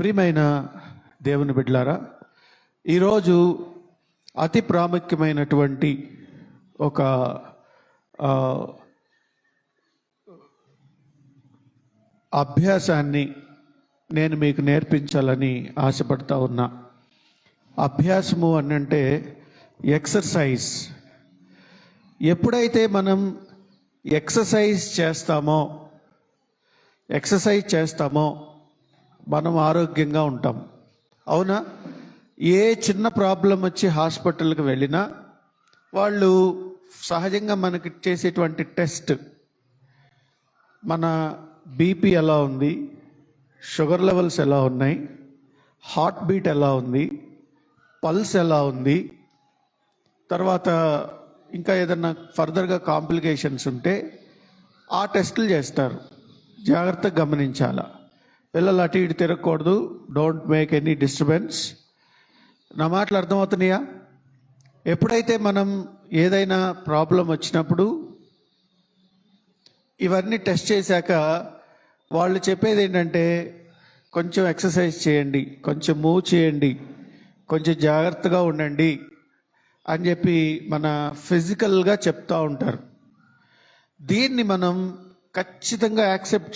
ప్రియమైన దేవుని బిడ్డలారా, ఈరోజు అతి ప్రాముఖ్యమైనటువంటి ఒక అభ్యాసాన్ని నేను మీకు నేర్పించాలని ఆశపడతా ఉన్నా. అభ్యాసము అంటే ఎక్సర్సైజ్. ఎప్పుడైతే మనం ఎక్సర్సైజ్ చేస్తామో మనం ఆరోగ్యంగా ఉంటాం. అవునా? ఏ చిన్న ప్రాబ్లం వచ్చి హాస్పిటల్కి వెళ్ళినా వాళ్ళు సహజంగా మనకి చేసేటువంటి టెస్ట్, మన బీపీ ఎలా ఉంది, షుగర్ లెవెల్స్ ఎలా ఉన్నాయి, హార్ట్ బీట్ ఎలా ఉంది, పల్స్ ఎలా ఉంది, తర్వాత ఇంకా ఏదన్నా ఫర్దర్గా కాంప్లికేషన్స్ ఉంటే ఆ టెస్టులు చేస్తారు. జాగ్రత్తగా గమనించాలా. పిల్లలు అటు ఇటు తిరగకూడదు. Don't make any disturbance. నా మాటలు అర్థమవుతున్నాయా? ఎప్పుడైతే మనం ఏదైనా ప్రాబ్లం వచ్చినప్పుడు ఇవన్నీ టెస్ట్ చేశాక వాళ్ళు చెప్పేది ఏంటంటే, కొంచెం ఎక్సర్సైజ్ చేయండి, కొంచెం మూవ్ చేయండి, కొంచెం జాగ్రత్తగా ఉండండి అని చెప్పి మన ఫిజికల్గా చెప్తూ ఉంటారు. దీన్ని మనం ఖచ్చితంగా యాక్సెప్ట్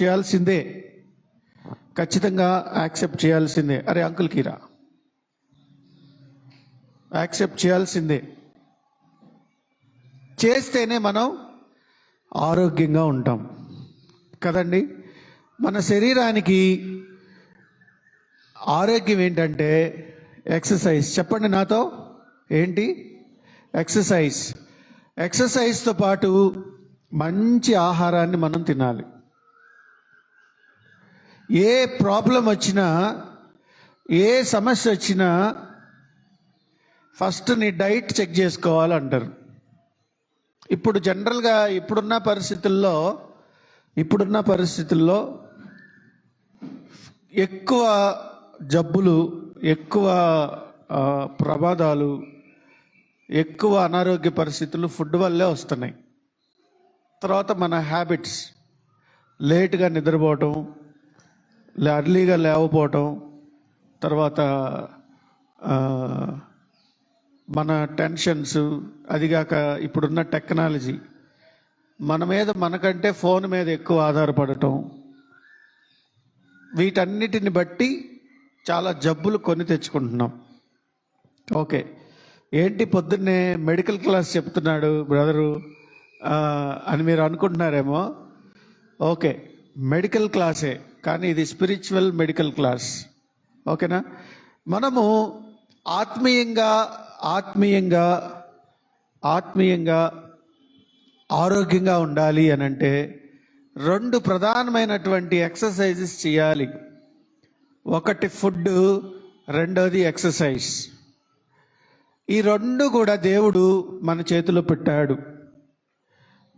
చేయాల్సిందే. అరే అంకుల్ కీరా, యాక్సెప్ట్ చేయాల్సిందే. చేస్తేనే మనం ఆరోగ్యంగా ఉంటాం కదండి. మన శరీరానికి ఆరోగ్యం ఏంటంటే ఎక్సర్సైజ్. చెప్పండి నాతో, ఏంటి? ఎక్సర్సైజ్తో పాటు మంచి ఆహారాన్ని మనం తినాలి. ఏ ప్రాబ్లం వచ్చినా, ఏ సమస్య వచ్చినా ఫస్ట్ నీ డైట్ చెక్ చేసుకోవాలంటారు. ఇప్పుడు జనరల్గా ఇప్పుడున్న పరిస్థితుల్లో ఎక్కువ జబ్బులు, ఎక్కువ ప్రమాదాలు, ఎక్కువ అనారోగ్య పరిస్థితులు ఫుడ్ వల్లే వస్తున్నాయి. తర్వాత మన హ్యాబిట్స్, లేట్గా నిద్రపోవటం, అర్లీగా లేకపోవటం, తర్వాత మన టెన్షన్స్, అదిగాక ఇప్పుడున్న టెక్నాలజీ మన మీద, మనకంటే ఫోన్ మీద ఎక్కువ ఆధారపడటం, వీటన్నిటిని బట్టి చాలా జబ్బులు కొని తెచ్చుకుంటున్నాం. ఓకే, ఏంటి పొద్దున్నే మెడికల్ క్లాస్ చెప్తున్నాడు బ్రదరు అని మీరు అనుకుంటున్నారేమో. ఓకే, మెడికల్ క్లాసే, కానీ ఇది స్పిరిచువల్ మెడికల్ క్లాస్. ఓకేనా? మనము ఆత్మీయంగా ఆరోగ్యంగా ఉండాలి అని అంటే 2 ప్రధానమైనటువంటి ఎక్సర్సైజెస్ చేయాలి. ఒకటి ఫుడ్, రెండోది ఎక్సర్సైజ్. ఈ 2 కూడా దేవుడు మన చేతిలో పెట్టాడు.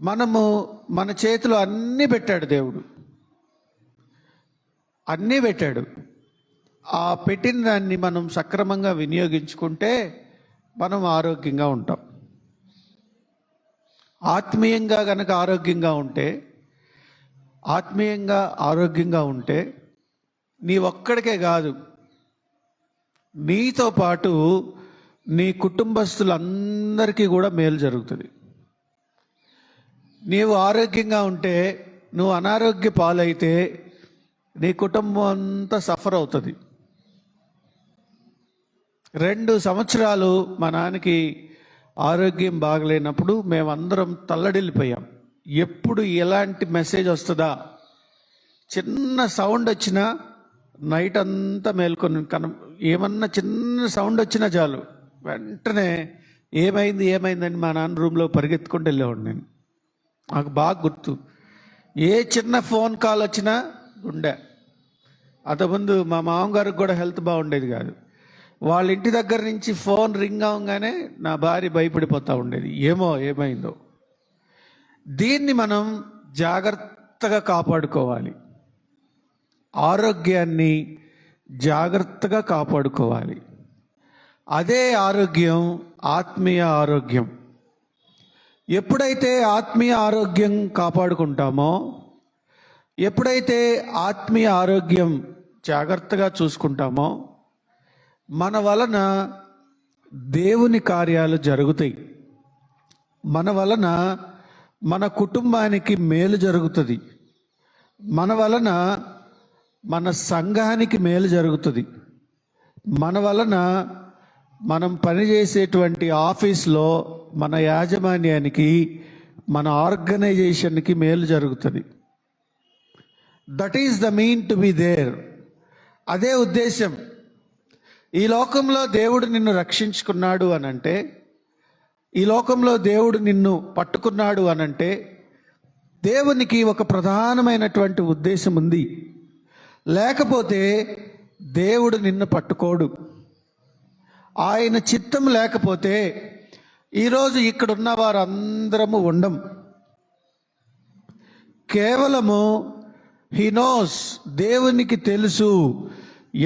మన చేతిలో అన్నీ పెట్టాడు దేవుడు, అన్నీ పెట్టాడు. ఆ పెట్టిన దాన్ని మనం సక్రమంగా వినియోగించుకుంటే మనం ఆరోగ్యంగా ఉంటాం. ఆత్మీయంగా గనక ఆరోగ్యంగా ఉంటే నీ ఒక్కడికే కాదు, నీతో పాటు నీ కుటుంబస్తులందరికీ కూడా మేలు జరుగుతుంది. నీవు ఆరోగ్యంగా ఉంటే, నువ్వు అనారోగ్య పాలైతే నీ కుటుంబం అంతా సఫర్ అవుతుంది. 2 సంవత్సరాలు మా నాన్నకి ఆరోగ్యం బాగలేనప్పుడు మేమందరం తల్లడిల్లిపోయాం. ఎప్పుడు ఎలాంటి మెసేజ్ వస్తుందా, చిన్న సౌండ్ వచ్చినా నైట్ అంతా మేల్కొని, ఏమన్నా చిన్న సౌండ్ వచ్చినా చాలు వెంటనే ఏమైందని మా నాన్న రూమ్లో పరిగెత్తుకుంటూ వెళ్ళేవాడు. నేను, నాకు బాగా గుర్తు. ఏ చిన్న ఫోన్ కాల్ వచ్చినా గుండె. అంతకుముందు మా మామగారికి కూడా హెల్త్ బాగుండేది కాదు. వాళ్ళ ఇంటి దగ్గర నుంచి ఫోన్ రింగ్ అవగానే నా భార్య భయపడిపోతూ ఉండేది, ఏమైందో. దీన్ని మనం జాగ్రత్తగా కాపాడుకోవాలి. ఆరోగ్యాన్ని జాగ్రత్తగా కాపాడుకోవాలి. అదే ఆరోగ్యం ఆత్మీయ ఆరోగ్యం. ఎప్పుడైతే ఆత్మీయ ఆరోగ్యం కాపాడుకుంటామో, ఎప్పుడైతే ఆత్మీయ ఆరోగ్యం జాగ్రత్తగా చూసుకుంటామో మన వలన దేవుని కార్యాలు జరుగుతాయి. మన వలన మన కుటుంబానికి మేలు జరుగుతుంది. మన వలన మన సంఘానికి మేలు జరుగుతుంది. మన వలన మనం పనిచేసేటువంటి ఆఫీస్లో మన యాజమాన్యానికి, మన ఆర్గనైజేషన్కి మేలు జరుగుతుంది. That is the mean to be there. అదే ఉద్దేశం. ఈ లోకంలో దేవుడు నిన్ను రక్షించుకున్నాడు అనంటే, ఈ లోకంలో దేవుడు నిన్ను పట్టుకున్నాడు అనంటే దేవునికి ఒక ప్రధానమైనటువంటి ఉద్దేశం ఉంది. లేకపోతే దేవుడు నిన్ను పట్టుకోడు. ఆయన చిత్తం లేకపోతే ఈరోజు ఇక్కడున్న వారందరము ఉండం. కేవలము హీ నోస్, దేవునికి తెలుసు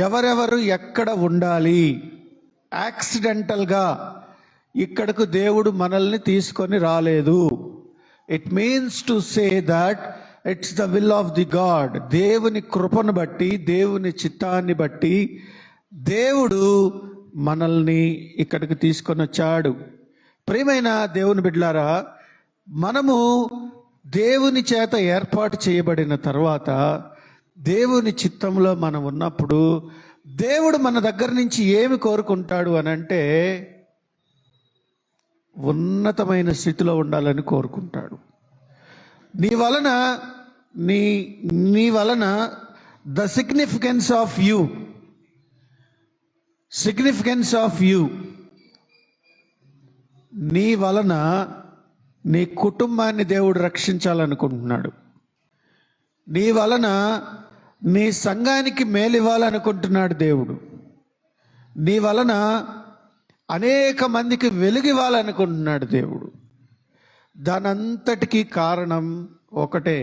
ఎవరెవరు ఎక్కడ ఉండాలి. యాక్సిడెంటల్గా ఇక్కడకు దేవుడు మనల్ని తీసుకొని రాలేదు. It means to say that it's the will of the God. దేవుని కృపను బట్టి, దేవుని చిత్తాన్ని బట్టి దేవుడు మనల్ని ఇక్కడికి తీసుకొని వచ్చాడు. ప్రియమైన దేవుని బిడ్డలారా, మనము దేవుని చేత ఏర్పాటు చేయబడిన తర్వాత దేవుని చిత్తంలో మనం ఉన్నప్పుడు దేవుడు మన దగ్గర నుంచి ఏమి కోరుకుంటాడు అనంటే ఉన్నతమైన స్థితిలో ఉండాలని కోరుకుంటాడు. నీ వలన ద సిగ్నిఫికెన్స్ ఆఫ్ యూ నీ వలన నీ కుటుంబాన్ని దేవుడు రక్షించాలనుకుంటున్నాడు. నీ వలన నీ సంఘానికి మేలివ్వాలనుకుంటున్నాడు దేవుడు. నీ వలన అనేక మందికి వెలుగివ్వాలనుకుంటున్నాడు దేవుడు. దానంతటికీ కారణం ఒకటే,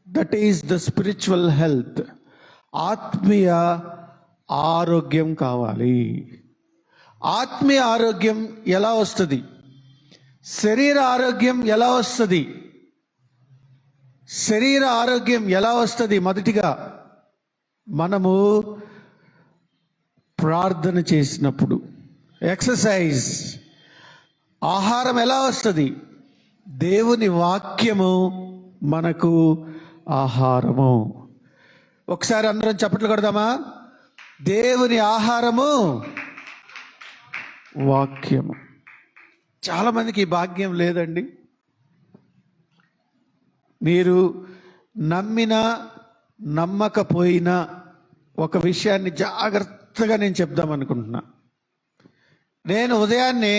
that is the spiritual health. ఆత్మీయ ఆరోగ్యం కావాలి. ఆత్మీయ ఆరోగ్యం ఎలా వస్తుంది? శరీర ఆరోగ్యం ఎలా వస్తుంది? శరీర ఆరోగ్యం ఎలా వస్తుంది? మొదటిగా మనము ప్రార్థన చేసినప్పుడు, ఎక్సర్సైజ్. ఆహారం ఎలా వస్తుంది? దేవుని వాక్యము మనకు ఆహారము. ఒకసారి అందరం చప్పట్లు కొడదామా? దేవుని ఆహారము వాక్యము. చాలామందికి ఈ భాగ్యం లేదండి. మీరు నమ్మినా నమ్మకపోయినా ఒక విషయాన్ని జాగ్రత్తగా నేను చెప్దామనుకుంటున్నా. నేను ఉదయాన్నే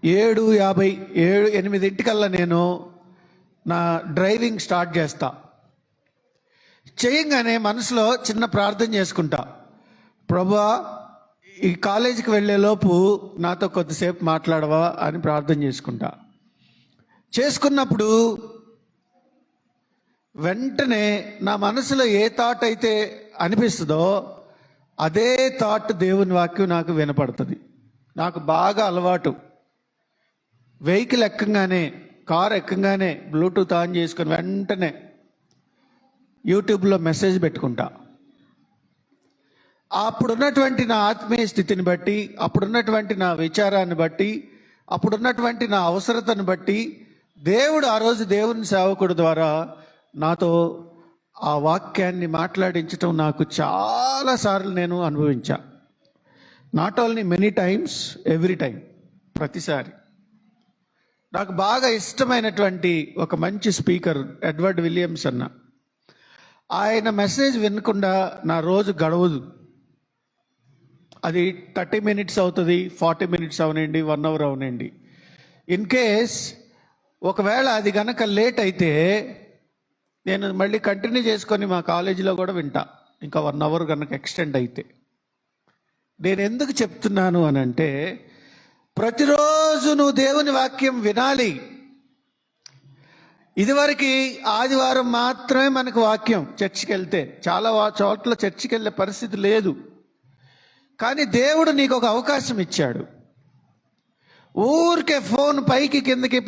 7:50-8 నేను నా డ్రైవింగ్ స్టార్ట్ చేస్తా. చేయంగానే మనసులో చిన్న ప్రార్థన చేసుకుంటా. ప్రభువా, ఈ కాలేజీకి వెళ్ళేలోపు నాతో కొద్దిసేపు మాట్లాడవా అని ప్రార్థన చేసుకుంటా. చేసుకున్నప్పుడు వెంటనే నా మనసులో ఏ థాట్ అయితే అనిపిస్తుందో అదే థాట్ దేవుని వాక్యం నాకు వినపడుతుంది. నాకు బాగా అలవాటు. వెహికల్ ఎక్కగానే, కారు ఎక్కగానే బ్లూటూత్ ఆన్ చేసుకొని వెంటనే యూట్యూబ్లో మెసేజ్ పెట్టుకుంటా. అప్పుడున్నటువంటి నా ఆత్మీయ స్థితిని బట్టి, అప్పుడున్నటువంటి నా విచారాన్ని బట్టి, అప్పుడున్నటువంటి నా అవసరతను బట్టి దేవుడు ఆ రోజు దేవుని సేవకుడు ద్వారా నాతో ఆ వాక్యాన్ని మాట్లాడించటం నాకు చాలాసార్లు నేను అనుభవించా. Not only many times, every time, ప్రతిసారి. నాకు బాగా ఇష్టమైనటువంటి ఒక మంచి స్పీకర్ ఎడ్వర్డ్ విలియమ్స్ అన్న. ఆయన మెసేజ్ వినకుండా నా రోజు గడవదు. అది 30 minutes అవుతుంది, 40 minutes అవనండి, 1 hour అవనండి. ఇన్ కేస్ ఒకవేళ అది గనక లేట్ అయితే నేను మళ్ళీ కంటిన్యూ చేసుకొని మా కాలేజీలో కూడా వింటా, ఇంకా 1 hour కనుక ఎక్స్టెండ్ అయితే. నేను ఎందుకు చెప్తున్నాను అని అంటే, ప్రతిరోజు నువ్వు దేవుని వాక్యం వినాలి. ఇదివరకు ఆదివారం మాత్రమే మనకు వాక్యం చర్చికి వెళ్తే. చాలా చోట్ల చర్చికి వెళ్ళే పరిస్థితి లేదు. కానీ దేవుడు నీకు ఒక అవకాశం ఇచ్చాడు. ఊరికే ఫోన్ పైకి కిందకి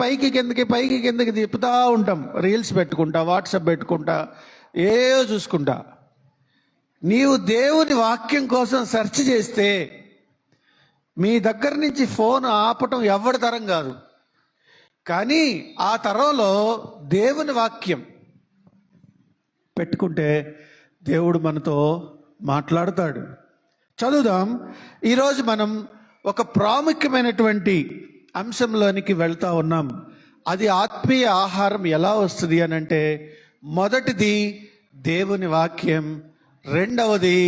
తిప్పుతూ ఉంటాం. రీల్స్ పెట్టుకుంటా, వాట్సాప్ పెట్టుకుంటా, ఏవో చూసుకుంటా. నీవు దేవుని వాక్యం కోసం సెర్చ్ చేస్తే మీ దగ్గర నుంచి ఫోన్ ఆపటం ఎవరి తరం కాదు. కానీ ఆ తరంలో దేవుని వాక్యం పెట్టుకుంటే దేవుడు మనతో మాట్లాడతాడు. చదువుదాం. ఈరోజు మనం ఒక ప్రాముఖ్యమైనటువంటి అంశంలోనికి వెళ్తా ఉన్నాం. అది ఆత్మీయ ఆహారం ఎలా వస్తుంది అని అంటే, మొదటిది దేవుని వాక్యం, రెండవది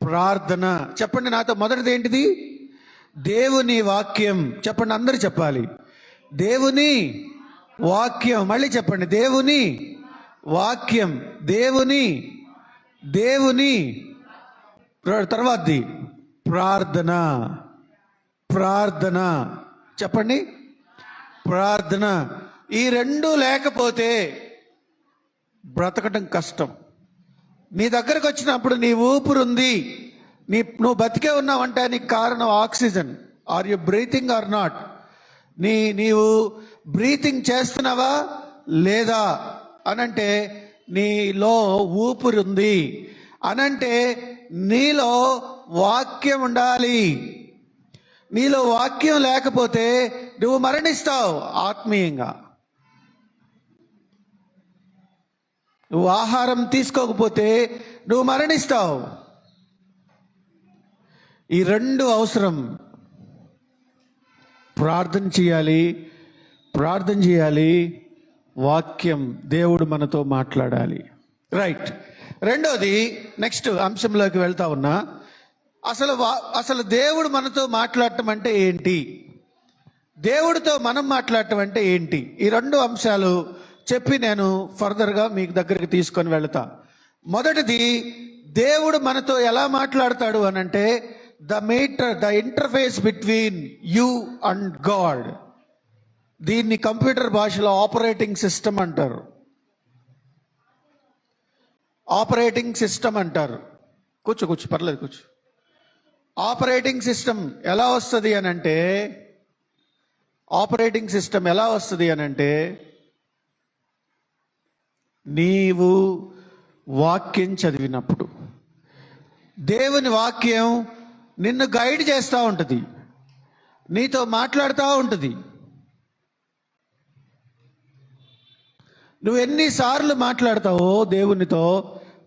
ప్రార్థన. చెప్పండి నాతో, మొదటిది ఏంటిది? దేవుని వాక్యం. చెప్పండి, అందరూ చెప్పాలి. దేవుని వాక్యం. మళ్ళీ చెప్పండి, దేవుని వాక్యం. దేవుని తర్వాతది ప్రార్థన. చెప్పండి, ప్రార్థన. ఈ రెండు లేకపోతే బ్రతకటం కష్టం. నీ దగ్గరకు వచ్చినప్పుడు నీ ఊపిరుంది, నువ్వు బతికే ఉన్నావంటే నీకు కారణం oxygen. Are you breathing or not? నీవు బ్రీతింగ్ చేస్తున్నావా లేదా అనంటే నీలో ఊపిరుంది అనంటే నీలో వాక్యం ఉండాలి. నీలో వాక్యం లేకపోతే నువ్వు మరణిస్తావు ఆత్మీయంగా. నువ్వు ఆహారం తీసుకోకపోతే నువ్వు మరణిస్తావు. ఈ రెండు అవసరం. ప్రార్థన చేయాలి, వాక్యం, దేవుడు మనతో మాట్లాడాలి. రైట్. రెండోది, నెక్స్ట్ అంశంలోకి వెళ్తా ఉన్నా. అసలు దేవుడు మనతో మాట్లాడటం అంటే ఏంటి, దేవుడితో మనం మాట్లాడటం అంటే ఏంటి? ఈ రెండు అంశాలు చెప్పి నేను ఫర్దర్గా మీకు దగ్గరికి తీసుకొని వెళ్తా. మొదటిది, దేవుడు మనతో ఎలా మాట్లాడతాడు అనంటే, the interface between you and God. దీన్ని కంప్యూటర్ భాషలో ఆపరేటింగ్ సిస్టమ్ అంటారు. కూర్చో పర్లేదు, కూర్చో. ఆపరేటింగ్ సిస్టమ్ ఎలా వస్తుంది అనంటే, నీవు వాక్యం చదివినప్పుడు దేవుని వాక్యం నిన్ను గైడ్ చేస్తూ ఉంటుంది, నీతో మాట్లాడుతూ ఉంటుంది. నువ్వు ఎన్నిసార్లు మాట్లాడతావో దేవునితో,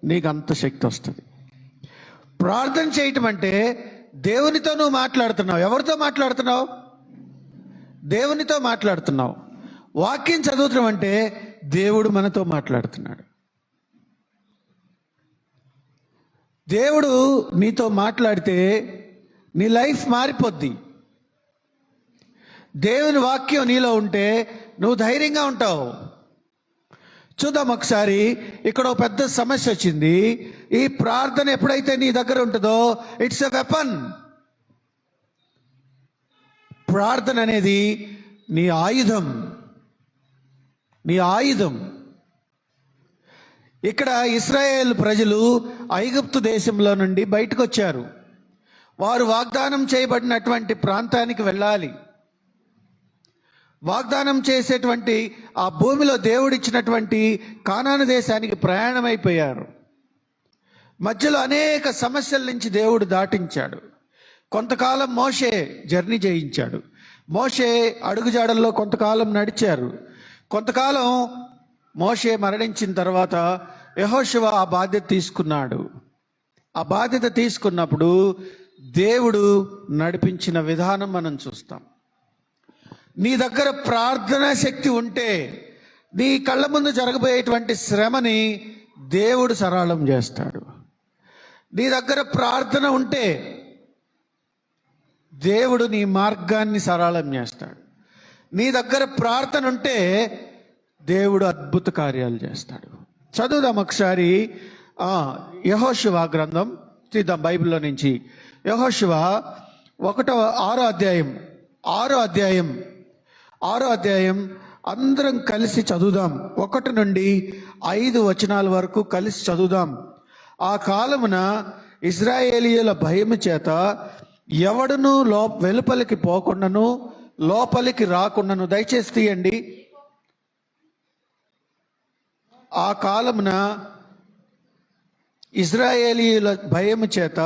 నీకు అంత శక్తి వస్తుంది. ప్రార్థన చేయటం అంటే దేవునితో నువ్వు మాట్లాడుతున్నావు. ఎవరితో మాట్లాడుతున్నావు? దేవునితో మాట్లాడుతున్నావు. వాక్యం చదువుతున్నాం అంటే దేవుడు మనతో మాట్లాడుతున్నాడు. దేవుడు నీతో మాట్లాడితే నీ లైఫ్ మారిపోద్ది. దేవుని వాక్యం నీలో ఉంటే నువ్వు ధైర్యంగా ఉంటావు. చూద్దాం ఒకసారి. ఇక్కడ ఒక పెద్ద సమస్య వచ్చింది. ఈ ప్రార్థన ఎప్పుడైతే నీ దగ్గర ఉంటుందో, ఇట్స్ ఎ వెపన్. ప్రార్థన అనేది నీ ఆయుధం. ఇక్కడ ఇశ్రాయేల్ ప్రజలు ఐగుప్తు దేశంలో నుండి బయటకు వచ్చారు. వారు వాగ్దానం చేయబడినటువంటి ప్రాంతానికి వెళ్ళాలి. వాగ్దానం చేసేటువంటి ఆ భూమిలో దేవుడిచ్చినటువంటి కానాను దేశానికి ప్రయాణమైపోయారు. మధ్యలో అనేక సమస్యల నుంచి దేవుడు దాటించాడు. కొంతకాలం మోషే జర్నీ చేయించాడు. మోషే అడుగుజాడల్లో కొంతకాలం నడిచారు. కొంతకాలం మోషే మరణించిన తర్వాత యెహోషువ ఆ బాధ్యత తీసుకున్నాడు. ఆ బాధ్యత తీసుకున్నప్పుడు దేవుడు నడిపించిన విధానం మనం చూస్తాం. నీ దగ్గర ప్రార్థనా శక్తి ఉంటే నీ కళ్ళ ముందు జరగబోయేటువంటి శ్రమని దేవుడు సరళం చేస్తాడు. నీ దగ్గర ప్రార్థన ఉంటే దేవుడు నీ మార్గాన్ని సరళం చేస్తాడు. నీ దగ్గర ప్రార్థన ఉంటే దేవుడు అద్భుత కార్యాలు చేస్తాడు. చదువుదాం ఒకసారి యెహోషువ గ్రంథం తీద్దాం బైబిల్లో నుంచి. యెహోషువ 6వ అధ్యాయం అందరం కలిసి చదువుదాం. 1 నుండి 5 వచనాల వరకు కలిసి చదువుదాం. ఆ కాలమున ఇశ్రాయేలీయుల భయము చేత ఎవడును వెలుపలికి పోకుండాను లోపలికి రాకుండాను. దయచేసి తీయండి. ఆ కాలమున ఇశ్రాయేలీయుల భయము చేత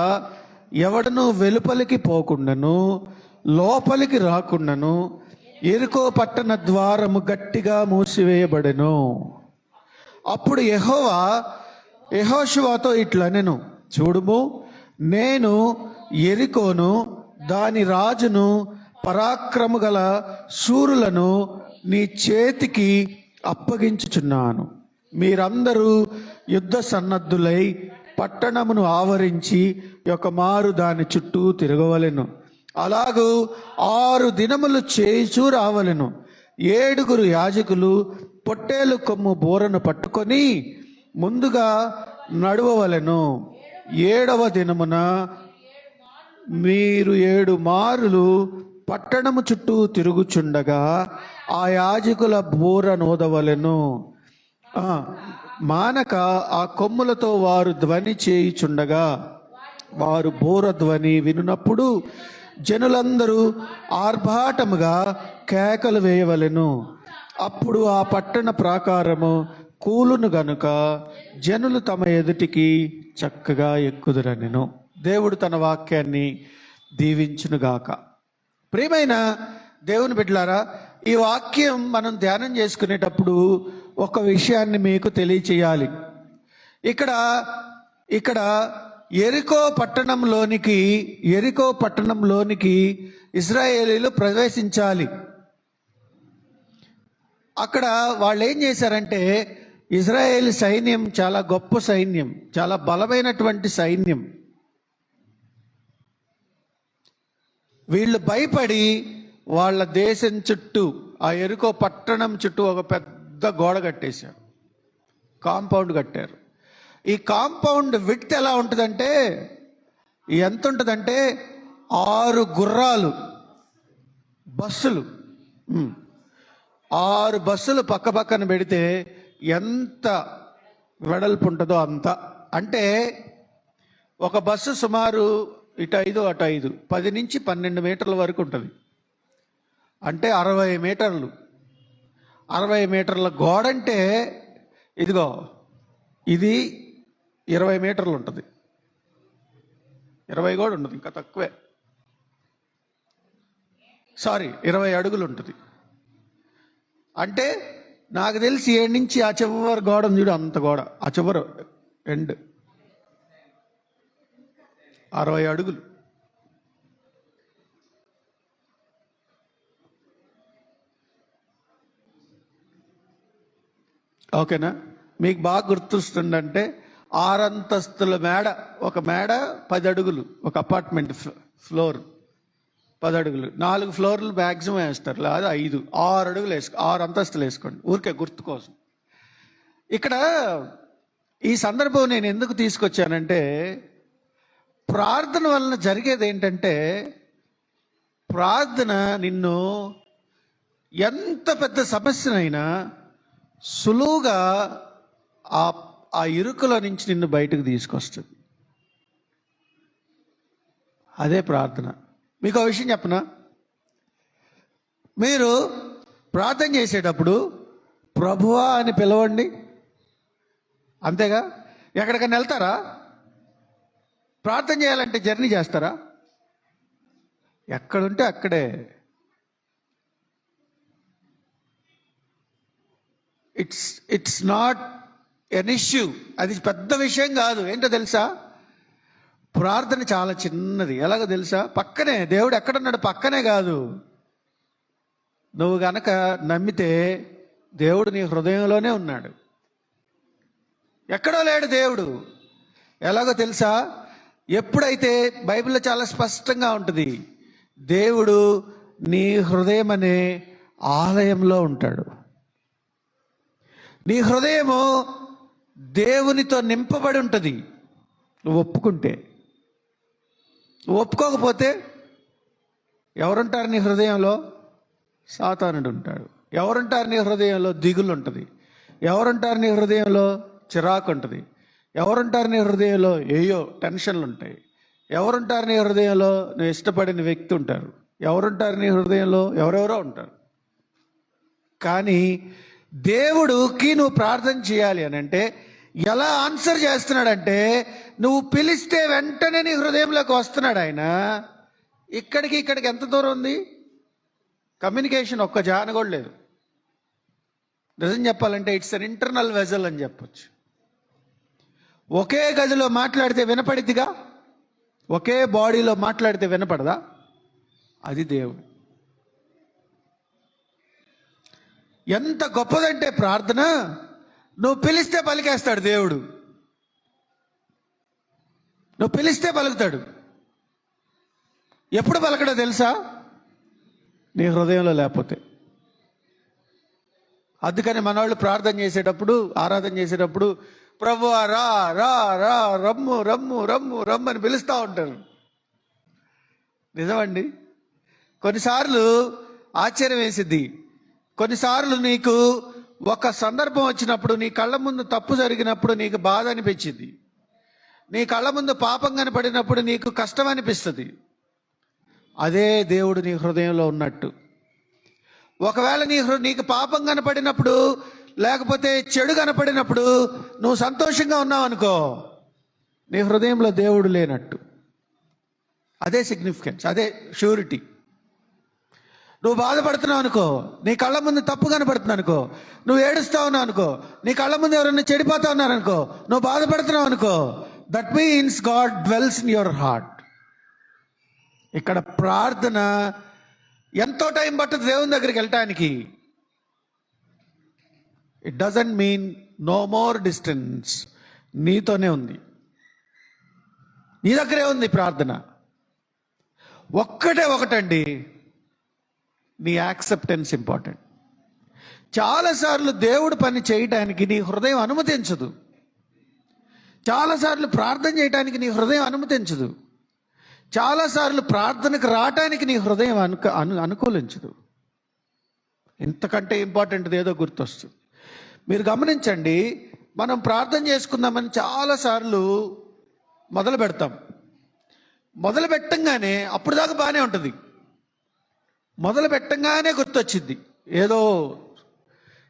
ఎవడను వెలుపలికి పోకుండాను లోపలికి రాకుండాను యెరికో పట్టణ ద్వారము గట్టిగా మూసివేయబడెను. అప్పుడు యెహోవా యెహోషువతో ఇట్లనెను, చూడుము, నేను యెరికోను దాని రాజును పరాక్రము గల శూరులను నీ చేతికి అప్పగించుచున్నాను. మీరందరూ యుద్ధ సన్నద్ధులై పట్టణమును ఆవరించి ఒక మారు దాని చుట్టూ తిరగవలెను. అలాగూ 6 దినములు చేయిచూ రావలెను. 7 యాజకులు పొట్టేలు కొమ్ము బోరను పట్టుకొని ముందుగా నడువవలెను. 7వ దినమున మీరు 7 మారులు పట్టణము చుట్టూ తిరుగుచుండగా ఆ యాజకుల బోర నోదవలెను. మానక ఆ కొమ్ములతో వారు ధ్వని చేయుచుండగా వారు బోర ధ్వని వినునప్పుడు జనులందరూ ఆర్భాటముగా కేకలు వేయవలెను. అప్పుడు ఆ పట్టణ ప్రాకారము కూలును గనుక జనులు తమ ఎదుటికి చక్కగా ఎక్కుదురనెను. దేవుడు తన వాక్యాన్ని దీవించునుగాక. ప్రియమైన దేవుని బిడ్డలారా, ఈ వాక్యం మనం ధ్యానం చేసుకునేటప్పుడు ఒక విషయాన్ని మీకు తెలియచేయాలి. ఇక్కడ యెరికో పట్టణంలోనికి ఇశ్రాయేలీలు ప్రవేశించాలి. అక్కడ వాళ్ళు ఏం చేశారంటే, ఇశ్రాయేల్ సైన్యం చాలా గొప్ప సైన్యం, చాలా బలమైనటువంటి సైన్యం. వీళ్ళు భయపడి వాళ్ళ దేశం చుట్టూ, ఆ యెరికో పట్టణం చుట్టూ ఒక పెద్ద గోడ కట్టేశారు, కాంపౌండ్ కట్టారు. ఈ కాంపౌండ్ విడ్త్ ఎలా ఉంటుందంటే, ఎంత ఉంటుందంటే 6 గుర్రాలు బస్సులు, 6 బస్సులు పక్క పక్కన పెడితే ఎంత వెడల్పు ఉంటుందో అంత. అంటే ఒక బస్సు సుమారు ఇటు 5 అటు 5 10 నుంచి 12 మీటర్ల వరకు ఉంటుంది. అంటే 60 మీటర్లు. 60 మీటర్ల గోడ అంటే ఇదిగో ఇది 20 మీటర్లు ఉంటుంది. 20 కూడా ఉండదు, ఇంకా తక్కువే, 20 అడుగులు ఉంటుంది. అంటే నాకు తెలిసి 7 నుంచి ఆ చివరి గోడ ఉంది చూడు, అంత గోడ, ఆ చివరి ఎండ్ 60 అడుగులు. ఓకేనా? మీకు బాగా గుర్తొస్తుందంటే 6 అంతస్తుల మేడ, ఒక మేడ 10 అడుగులు, ఒక అపార్ట్మెంట్ ఫ్లోర్ 10 అడుగులు, 4 ఫ్లోర్లు మ్యాక్సిమం వేస్తారు, లేదా 5, 6 అడుగులు 6 అంతస్తులు వేసుకోండి, ఊరికే గుర్తు కోసం. ఇక్కడ ఈ సందర్భం నేను ఎందుకు తీసుకొచ్చానంటే, ప్రార్థన వలన జరిగేది ఏంటంటే, ప్రార్థన నిన్ను ఎంత పెద్ద సమస్యనైనా సులువుగా ఆ ఇరుకుల నుంచి నిన్ను బయటకు తీసుకొస్తుంది. అదే ప్రార్థన. మీకు ఒక విషయం చెప్పనా, మీరు ప్రార్థన చేసేటప్పుడు ప్రభువా అని పిలవండి, అంతేగా. ఎక్కడికైనా వెళ్తారా? ప్రార్థన చేయాలంటే జర్నీ చేస్తారా? ఎక్కడుంటే అక్కడే. It's not an issue. అది పెద్ద విషయం కాదు. ఏంటో తెలుసా, ప్రార్థన చాలా చిన్నది. ఎలాగో తెలుసా, పక్కనే దేవుడు ఎక్కడున్నాడు, పక్కనే కాదు. నువ్వు గనక నమ్మితే దేవుడు నీ హృదయంలోనే ఉన్నాడు, ఎక్కడో లేడు దేవుడు. ఎలాగో తెలుసా, ఎప్పుడైతే బైబిల్లో చాలా స్పష్టంగా ఉంటుంది, దేవుడు నీ హృదయం అనే ఆలయంలో ఉంటాడు. నీ హృదయము దేవునితో నింపబడి ఉంటుంది నువ్వు ఒప్పుకుంటే. నువ్వు ఒప్పుకోకపోతే ఎవరుంటారు నీ హృదయంలో? సాతానుడు ఉంటాడు. ఎవరుంటారు నీ హృదయంలో? దిగులు ఉంటుంది. ఎవరుంటారు నీ హృదయంలో? చిరాకు ఉంటుంది. ఎవరుంటారు నీ హృదయంలో? ఏయో టెన్షన్లు ఉంటాయి. ఎవరుంటారు నీ హృదయంలో? నువ్వు ఇష్టపడిన వ్యక్తి ఉంటారు. ఎవరుంటారు నీ హృదయంలో? ఎవరెవరో ఉంటారు. కానీ దేవుడికి నువ్వు ప్రార్థన చేయాలి అని అంటే ఎలా ఆన్సర్ చేస్తున్నాడంటే, నువ్వు పిలిస్తే వెంటనే నీ హృదయంలోకి వస్తున్నాడు ఆయన. ఇక్కడికి ఎంత దూరం ఉంది? కమ్యూనికేషన్ ఒక్క జాన కూడా లేదు. నిజం చెప్పాలంటే ఇట్స్ అన్ ఇంటర్నల్ వెజల్ అని చెప్పొచ్చు. ఒకే గదిలో మాట్లాడితే వినపడిద్దిగా, ఒకే బాడీలో మాట్లాడితే వినపడదా? అది దేవుడు. ఎంత గొప్పదంటే ప్రార్థన, నువ్వు పిలిస్తే పలికేస్తాడు దేవుడు. నువ్వు పిలిస్తే పలుకుతాడు. ఎప్పుడు పలకడో తెలుసా? నీ హృదయంలో లేకపోతే. అందుకని మనవాళ్ళు ప్రార్థన చేసేటప్పుడు, ఆరాధన చేసేటప్పుడు ప్రభువా రా రా రా రమ్ము రమ్ము రమ్ము రమ్ము అని పిలుస్తూ ఉంటారు. నిజమండి. కొన్నిసార్లు ఆశ్చర్యం వేసిద్ది. కొన్నిసార్లు నీకు ఒక సందర్భం వచ్చినప్పుడు, నీ కళ్ళ ముందు తప్పు జరిగినప్పుడు నీకు బాధ అనిపించింది. నీ కళ్ళ ముందు పాపం కనపడినప్పుడు నీకు కష్టం అనిపిస్తుంది. అదే దేవుడు నీ హృదయంలో ఉన్నట్టు. ఒకవేళ నీకు పాపం కనపడినప్పుడు, లేకపోతే చెడు కనపడినప్పుడు నువ్వు సంతోషంగా ఉన్నావు అనుకో, నీ హృదయంలో దేవుడు లేనట్టు. అదే సిగ్నిఫికెన్స్, అదే ష్యూరిటీ. నువ్వు బాధపడుతున్నావు అనుకో, నీ కళ్ళ ముందు తప్పు కనపడుతుంది అనుకో, నువ్వు ఏడుస్తా ఉన్నావు అనుకో, నీ కళ్ళ ముందు ఎవరైనా చెడిపోతా ఉన్నారనుకో, నువ్వు బాధపడుతున్నావు అనుకో, that means God dwells in your heart. ఇక్కడ ప్రార్థన ఎంతో టైం పట్టదు దేవుని దగ్గరికి వెళ్ళటానికి. It doesn't mean no more distance. నీతోనే ఉంది, నీ దగ్గరే ఉంది ప్రార్థన. ఒకటండి, నీ యాక్సెప్టెన్స్ ఇంపార్టెంట్. చాలాసార్లు దేవుడు పని చేయటానికి నీ హృదయం అనుమతించదు. చాలాసార్లు ప్రార్థన చేయటానికి నీ హృదయం అనుమతించదు. చాలాసార్లు ప్రార్థనకు రావటానికి నీ హృదయం అనుకూలించదు. ఇంతకంటే ఇంపార్టెంట్ ఏదో గుర్తొస్తుంది. మీరు గమనించండి, మనం ప్రార్థన చేసుకుందామని చాలాసార్లు మొదలు పెడతాం. మొదలు పెట్టంగానే అప్పుడు దాకా బాగానే ఉంటుంది. మొదలు పెట్టంగానే గుర్తొచ్చింది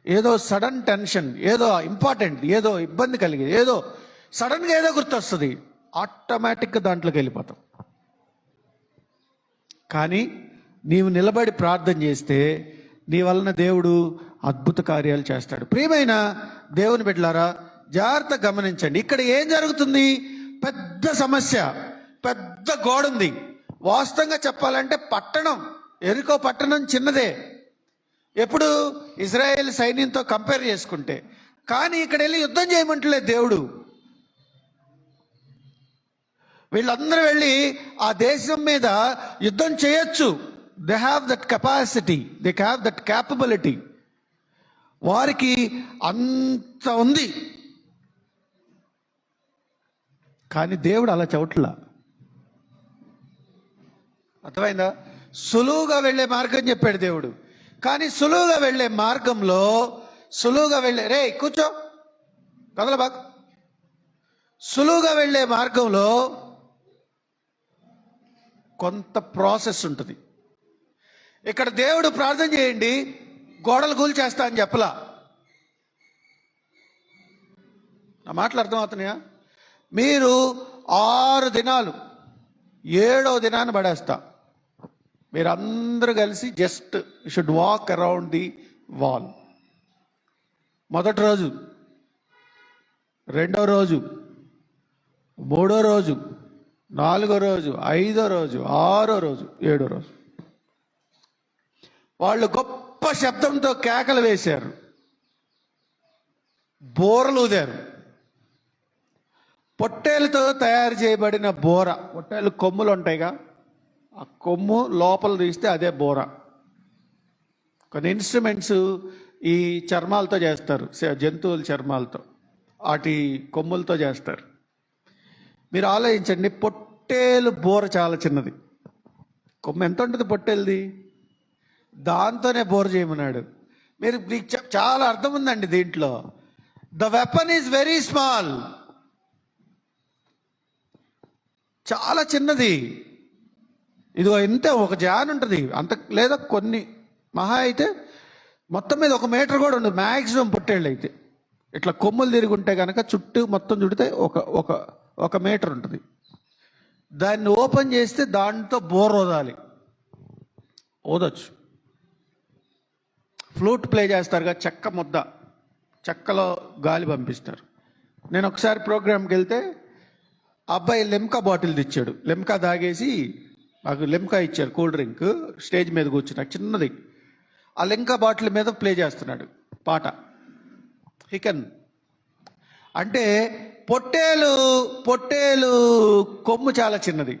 ఏదో సడన్ టెన్షన్, ఏదో ఇంపార్టెంట్, ఏదో ఇబ్బంది కలిగేది, ఏదో సడన్గా ఏదో గుర్తొస్తుంది. ఆటోమేటిక్గా దాంట్లోకి వెళ్ళిపోతాం. కానీ నీవు నిలబడి ప్రార్థన చేస్తే నీ వలన దేవుడు అద్భుత కార్యాలు చేస్తాడు. ప్రియమైన దేవుని బిడ్డలారా, జాగ్రత్త గమనించండి. ఇక్కడ ఏం జరుగుతుంది? పెద్ద సమస్య, పెద్ద గోడ ఉంది. వాస్తవంగా చెప్పాలంటే ఎరికో పట్టణం చిన్నదే ఎప్పుడు ఇజ్రాయేల్ సైన్యంతో కంపేర్ చేసుకుంటే. కానీ ఇక్కడ వెళ్ళి యుద్ధం చేయమంటలేదు దేవుడు. వీళ్ళందరూ వెళ్ళి ఆ దేశం మీద యుద్ధం చేయొచ్చు. They have that capacity, they have that capability. వారికి అంత ఉంది. కానీ దేవుడు అలా చవట్లా. అర్థమైందా? సులువుగా వెళ్ళే మార్గం చెప్పాడు దేవుడు. కానీ సులువుగా వెళ్ళే మార్గంలో రే కూర్చో కదలబాకు. సులువుగా వెళ్ళే మార్గంలో కొంత ప్రాసెస్ ఉంటుంది. ఇక్కడ దేవుడు ప్రార్థన చేయండి, గోడలు కూల్చేస్తా అని చెప్పలా. నా మాటలు అర్థమవుతున్నాయా? మీరు 6 దినాలు, 7వ దినాన్ని పడేస్తా. మీరందరూ కలిసి just should walk around the wall. మొదటి రోజు, 2వ రోజు, 3వ రోజు, 4వ రోజు, 5వ రోజు, 6వ రోజు, 7వ రోజు వాళ్ళు గొప్ప శబ్దంతో కేకలు వేశారు, బోరలు ఊదారు. పొట్టేలతో తయారు చేయబడిన బోర, పొట్టేలు కొమ్ములు ఉంటాయిగా, ఆ కొమ్ము లోపల తీస్తే అదే బోర. కొన్ని ఇన్స్ట్రుమెంట్స్ ఈ చర్మాలతో చేస్తారు, జంతువుల చర్మాలతో, వాటి కొమ్ములతో చేస్తారు. మీరు ఆలోచించండి, పొట్టేలు బోర చాలా చిన్నది. కొమ్ము ఎంత ఉంటుంది పొట్టేలుది? దాంతోనే బోర చేయమన్నాడు. మీకు చాలా అర్థం ఉందండి దీంట్లో. The weapon is very small, చాలా చిన్నది. ఇదిగో ఇంతే, ఒక జాన్ ఉంటుంది అంత, లేదా కొన్ని మహా అయితే మొత్తం మీద 1 మీటర్ కూడా ఉండదు మ్యాక్సిమం పొట్టేళ్ళు అయితే. ఇట్లా కొమ్ములు తిరిగి ఉంటే కనుక చుట్టూ మొత్తం చుడితే ఒక మీటర్ ఉంటుంది. దాన్ని ఓపెన్ చేస్తే దాంతో బోర్ ఊదొచ్చు. ఫ్లూట్ ప్లే చేస్తారుగా, చెక్క ముద్ద, చెక్కలో గాలి పంపిస్తారు. నేను ఒకసారి ప్రోగ్రామ్కి వెళ్తే అబ్బాయి లెమ్కా బాటిల్ తెచ్చాడు. లెమ్కా తాగేసి నాకు లెమ్కా ఇచ్చారు, కూల్ డ్రింక్. స్టేజ్ మీద కూర్చున్నాడు, చిన్నది. ఆ లెమ్కా బాటిల్ మీద ప్లే చేస్తున్నాడు పాట. హికన్ అంటే పొట్టేలు కొమ్ము చాలా చిన్నది.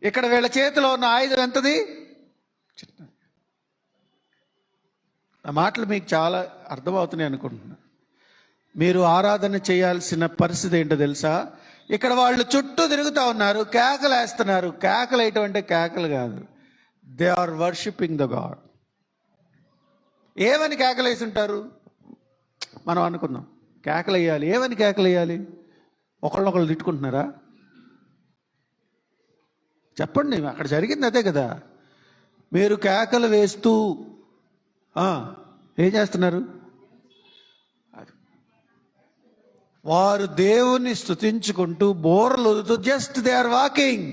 ఇక్కడ వీళ్ళ చేతిలో ఉన్న ఆయుధం ఎంతది? చిన్నది. ఆ మాటలు మీకు చాలా అర్థమవుతున్నాయి అనుకుంటున్నా. మీరు ఆరాధన చేయాల్సిన పరిస్థితి ఏంటో తెలుసా? ఇక్కడ వాళ్ళు చుట్టూ తిరుగుతూ ఉన్నారు, కేకలు వేస్తున్నారు. కేకలు వేయటం అంటే కేకలు కాదు, they are worshipping the God. ఏమని కేకలు వేసి ఉంటారు? మనం అనుకుందాం కేకలు వేయాలి. ఏమని కేకలు వేయాలి? ఒకళ్ళొకళ్ళు తిట్టుకుంటున్నారా? చెప్పండి, అక్కడ జరిగింది అదే కదా. మీరు కేకలు వేస్తూ ఏం చేస్తున్నారు? వారు దేవుని స్తుతించుకుంటూ బోర్లు ఊదుతూ జస్ట్ దే ఆర్ వాకింగ్.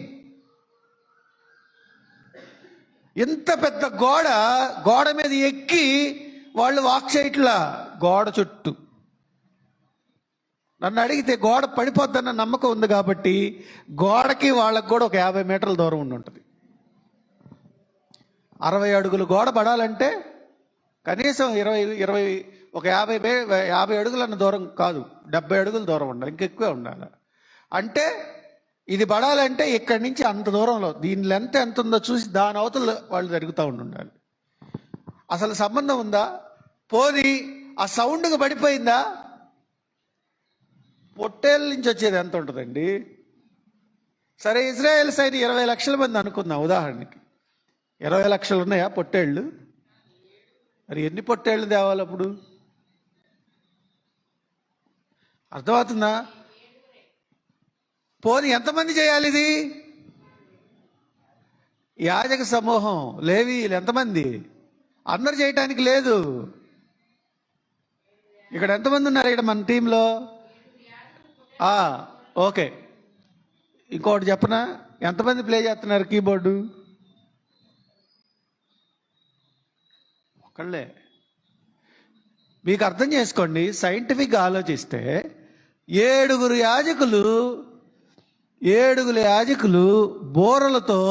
ఇంత పెద్ద గోడ మీద ఎక్కి వాళ్ళు వాక్ చేయట్లా, గోడ చుట్టూ. నన్ను అడిగితే గోడ పడిపోద్దన్న నమ్మకం ఉంది కాబట్టి గోడకి వాళ్ళకు కూడా ఒక 50 మీటర్ల దూరం ఉంటుంది. 60 అడుగులు గోడ పడాలంటే కనీసం 50 అడుగులన్న దూరం కాదు, 70 అడుగుల దూరం ఉండాలి, ఇంకెక్కువే ఉండాలి. అంటే ఇది పడాలంటే ఇక్కడి నుంచి అంత దూరంలో, దీని లెంత్ ఎంత ఉందో చూసి దాని అవతల వాళ్ళు జరుగుతూ ఉండాలి. అసలు సంబంధం ఉందా? పోనీ ఆ సౌండ్కి పడిపోయిందా? పొట్టేళ్ళ నుంచి వచ్చేది ఎంత ఉంటుందండి? సరే, ఇజ్రాయెల్ సైడ్ 20 లక్షల మంది అనుకుందాం ఉదాహరణకి. 20 లక్షలు ఉన్నాయా పొట్టేళ్ళు? మరి ఎన్ని పొట్టేళ్ళు తేవాలి అప్పుడు? అర్థమవుతుందా? పోనీ ఎంతమంది చేయాలి ఇది? యాజక సమూహం, లేవీయులు ఎంతమంది? అందరు చేయటానికి లేదు. ఇక్కడ ఎంతమంది ఉన్నారు ఇక్కడ మన టీంలో? ఓకే, ఇంకోటి చెప్పనా? ఎంతమంది ప్లే చేస్తున్నారు కీబోర్డు? ఒకళ్ళే. మీకు అర్థం చేసుకోండి, సైంటిఫిక్గా ఆలోచిస్తే 7 యాజకులు బోరలతో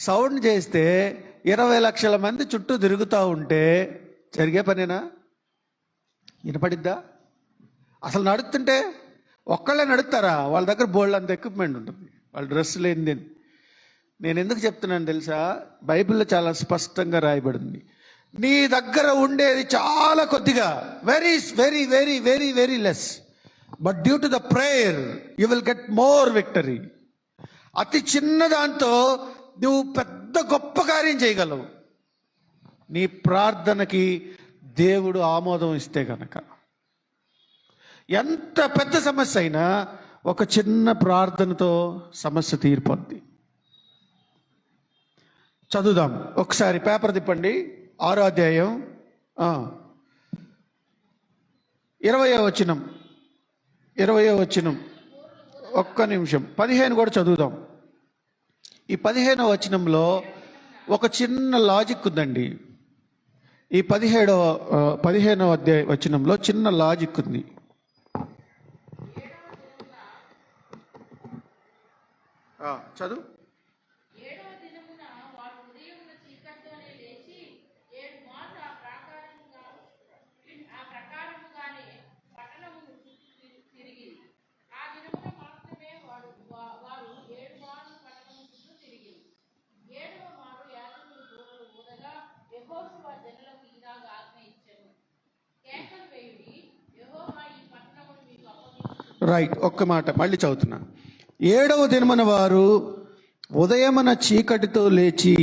సౌండ్ చేస్తే 20 లక్షల మంది చుట్టూ తిరుగుతూ ఉంటే జరిగే పనేనా? వినపడిద్దా? అసలు నడుస్తుంటే ఒక్కళ్ళే నడుస్తారా? వాళ్ళ దగ్గర బోల్డ్ అంత ఎక్విప్మెంట్ ఉంటుంది, వాళ్ళ డ్రెస్ లేనిది. నేను ఎందుకు చెప్తున్నాను తెలుసా? బైబిల్లో చాలా స్పష్టంగా రాయబడింది, నీ దగ్గర ఉండేది చాలా కొద్దిగా, very very very very very less, but due to the prayer you will get more victory. అతి చిన్న దాంతో నువ్వు పెద్ద గొప్ప కార్యం చేయగలవు, నీ ప్రార్థనకి దేవుడు ఆమోదం ఇస్తే కనుక. ఎంత పెద్ద సమస్య అయినా ఒక చిన్న ప్రార్థనతో సమస్య తీరిపోద్ది. చదువుదాం ఒకసారి, పేపర్ తిప్పండి. 6వ అధ్యాయం 20వ వచనం. ఒక్క నిమిషం, 15 కూడా చదువుదాం. ఈ 15వ వచనంలో ఒక చిన్న లాజిక్ ఉందండి. ఈ 15వ అధ్యాయ వచనంలో చిన్న లాజిక్ ఉంది. చదువు. రైట్, ఒక్క మాట మళ్ళీ చదువుతున్నా. 7వ దినమున వారు ఉదయమున చీకటితో లేచి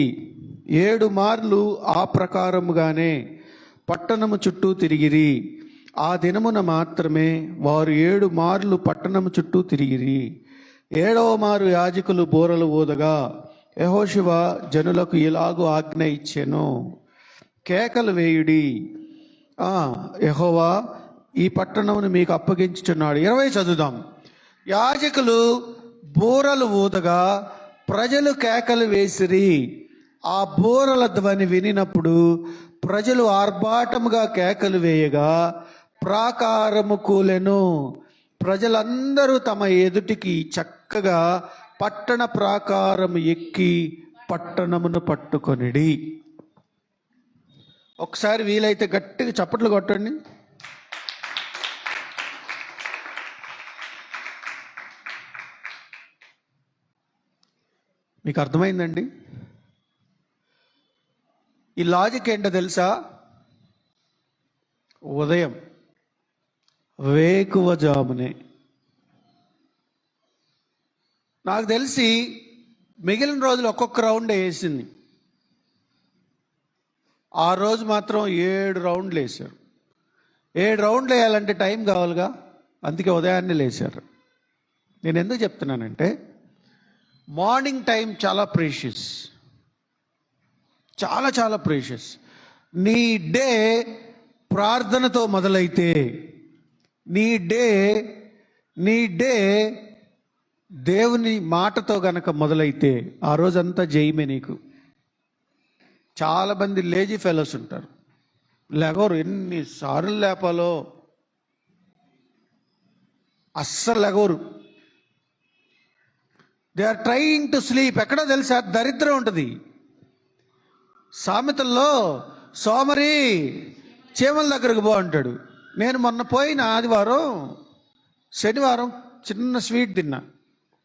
7 మార్లు ఆ ప్రకారముగానే పట్టణము చుట్టూ తిరిగిరి. ఆ దినమున మాత్రమే వారు 7 మార్లు పట్టణము చుట్టూ తిరిగిరి. 7వ మారు యాజకులు బోరలు ఊదగా యెహోషువ జనులకు ఇలాగూ ఆజ్ఞ ఇచ్చెను, కేకలు వేయుడి. యెహోవా ఈ పట్టణమును మీకు అప్పగించుచున్నాడు. 20 చదువుదాం. యాజకులు బూరలు ఊదగా ప్రజలు కేకలు వేసిరి. ఆ బూరల ధ్వని వినినప్పుడు ప్రజలు ఆర్భాటముగా కేకలు వేయగా ప్రాకారము కూలెను. ప్రజలందరూ తమ ఎదుటికి చక్కగా పట్టణ ప్రాకారము ఎక్కి పట్టణమును పట్టుకొనిడి. ఒకసారి వీలైతే గట్టిగా చప్పట్లు కొట్టండి. మీకు అర్థమైందండి? ఈ లాజిక్ ఏంటో తెలుసా? ఉదయం వేకువజామునే. నాకు తెలిసి మిగిలిన రోజులు ఒక్కొక్క రౌండ్ వేసింది. ఆ రోజు మాత్రం 7 రౌండ్లు వేశారు. 7 రౌండ్లు వేయాలంటే టైం కావాలిగా, అందుకే ఉదయాన్నే లేచారు. నేను ఎందుకు చెప్తున్నానంటే మార్నింగ్ టైం చాలా ప్రీషియస్, చాలా చాలా ప్రీషియస్. నీ డే ప్రార్థనతో మొదలైతే, నీ డే దేవుని మాటతో గనక మొదలైతే ఆ రోజంతా జయమే నీకు. చాలామంది లేజీ ఫెలోస్ ఉంటారు, లెగవరు. ఎన్నిసార్లు లేపాలో అస్సలు లెగవరు. They are trying to sleep. ఎక్కడో తెలుసా? దరిద్రం ఉంటుంది. సామెతల్లో సోమరి చీమల దగ్గరకు బాగుంటాడు. నేను మొన్న పోయిన శనివారం చిన్న స్వీట్ తిన్నా,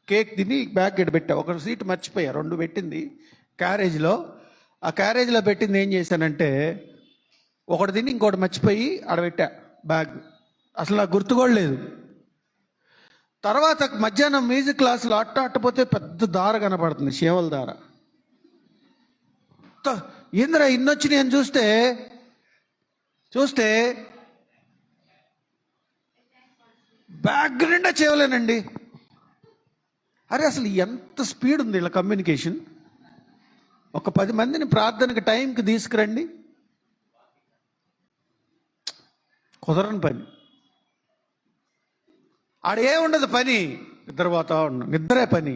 కేక్ తిని బ్యాగ్ గడ్డ పెట్టా. ఒక సీట్ మర్చిపోయా, 2 పెట్టింది క్యారేజ్లో. ఆ క్యారేజ్లో పెట్టింది ఏం చేశానంటే, ఒకటి తిని ఇంకోటి మర్చిపోయి ఆడబెట్టా బ్యాగ్. అసలు నాకు గుర్తు కూడా లేదు. తర్వాత మధ్యాహ్నం మ్యూజిక్ క్లాసులో అట్టపోతే పెద్ద దార కనపడుతుంది, చీమల దార. ఏందిరా ఇన్నొచ్చినాయి అని చూస్తే బ్యాగ్ నిండా చేయలేనండి. అరే అసలు ఎంత స్పీడ్ ఉంది ఇలా కమ్యూనికేషన్. ఒక 10 మందిని ప్రార్థనకి టైంకి తీసుకురండి, కుదరని పని. ఆడే ఉండదు పని, నిద్రపోతా ఉన్నాం, నిద్రే పని.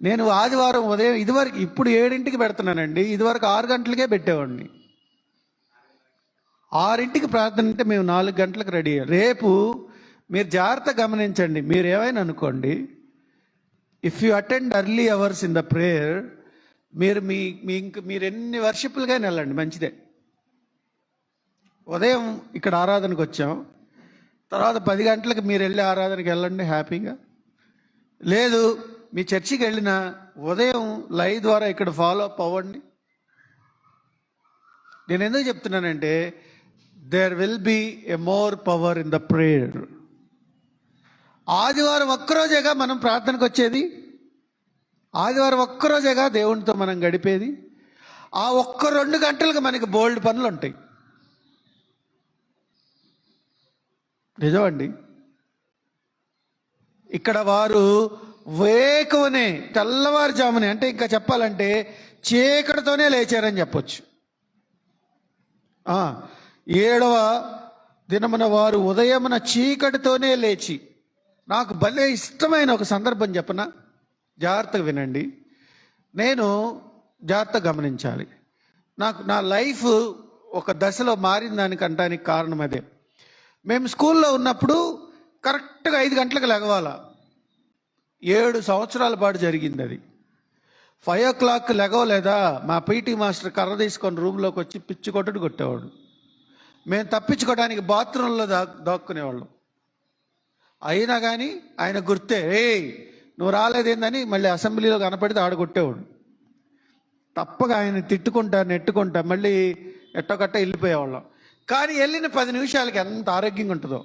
నేను ఆదివారం ఉదయం ఇదివరకు, ఇప్పుడు 7ంటికి పెడుతున్నానండి, ఇదివరకు 6 గంటలకే పెట్టేవాడిని. 6ంటికి ప్రార్థన అంటే మేము 4 గంటలకు రెడీ అయ్యాం. రేపు మీరు జాగ్రత్త గమనించండి. మీరు ఏమైనా అనుకోండి, if you attend early hours in the prayer, మీరు ఎన్ని వర్షిప్లుగా వెళ్ళండి, మంచిదే. ఉదయం ఇక్కడ ఆరాధనకు వచ్చాం, తర్వాత 10 గంటలకు మీరు వెళ్ళి ఆరాధనకి వెళ్ళండి హ్యాపీగా. లేదు మీ చర్చికి వెళ్ళిన ఉదయం లైవ్ ద్వారా ఇక్కడ ఫాలో అప్ అవ్వండి. నేను ఎందుకు చెప్తున్నానంటే there will be a more power in the prayer. ఆదివారం ఒక్కరోజేగా మనం ప్రార్థనకు వచ్చేది, ఆదివారం ఒక్కరోజేగా దేవునితో మనం గడిపేది. ఆ ఒక్క 2 గంటలకు మనకి బోల్డ్ పనులు ఉంటాయి. నిజమండి. ఇక్కడ వారు వేకువనే, తెల్లవారుజామునే, అంటే ఇంకా చెప్పాలంటే చీకటితోనే లేచారని చెప్పొచ్చు. 7వ దినమున వారు ఉదయమున చీకటితోనే లేచి, నాకు భలే ఇష్టమైన ఒక సందర్భం చెప్పనా, జాగ్రత్తగా వినండి. నేను జాగ్రత్తగా గమనించాలి. నా లైఫ్ ఒక దశలో మారిన దానికంటానికి కారణం అదే. మేము స్కూల్లో ఉన్నప్పుడు కరెక్ట్గా 5 గంటలకు లెగవాలా. 7 సంవత్సరాల పాటు జరిగింది అది. 5 o'clock లెగవలేదా, మా పీటీ మాస్టర్ కర్ర తీసుకొని రూమ్లోకి వచ్చి పిచ్చి కొట్టేవాడు. మేము తప్పించుకోవడానికి బాత్రూంలో దాక్కునేవాళ్ళం. అయినా కానీ ఆయన గుర్తే, నువ్వు రాలేదేందని మళ్ళీ అసెంబ్లీలో కనపడితే ఆడగొట్టేవాడు. తప్పగా ఆయన తిట్టుకుంటా నెట్టుకుంటా మళ్ళీ ఎట్టొకట్ట వెళ్ళిపోయేవాళ్ళం. కానీ వెళ్ళిన 10 నిమిషాలకి ఎంత ఆరోగ్యంగా ఉంటుందో.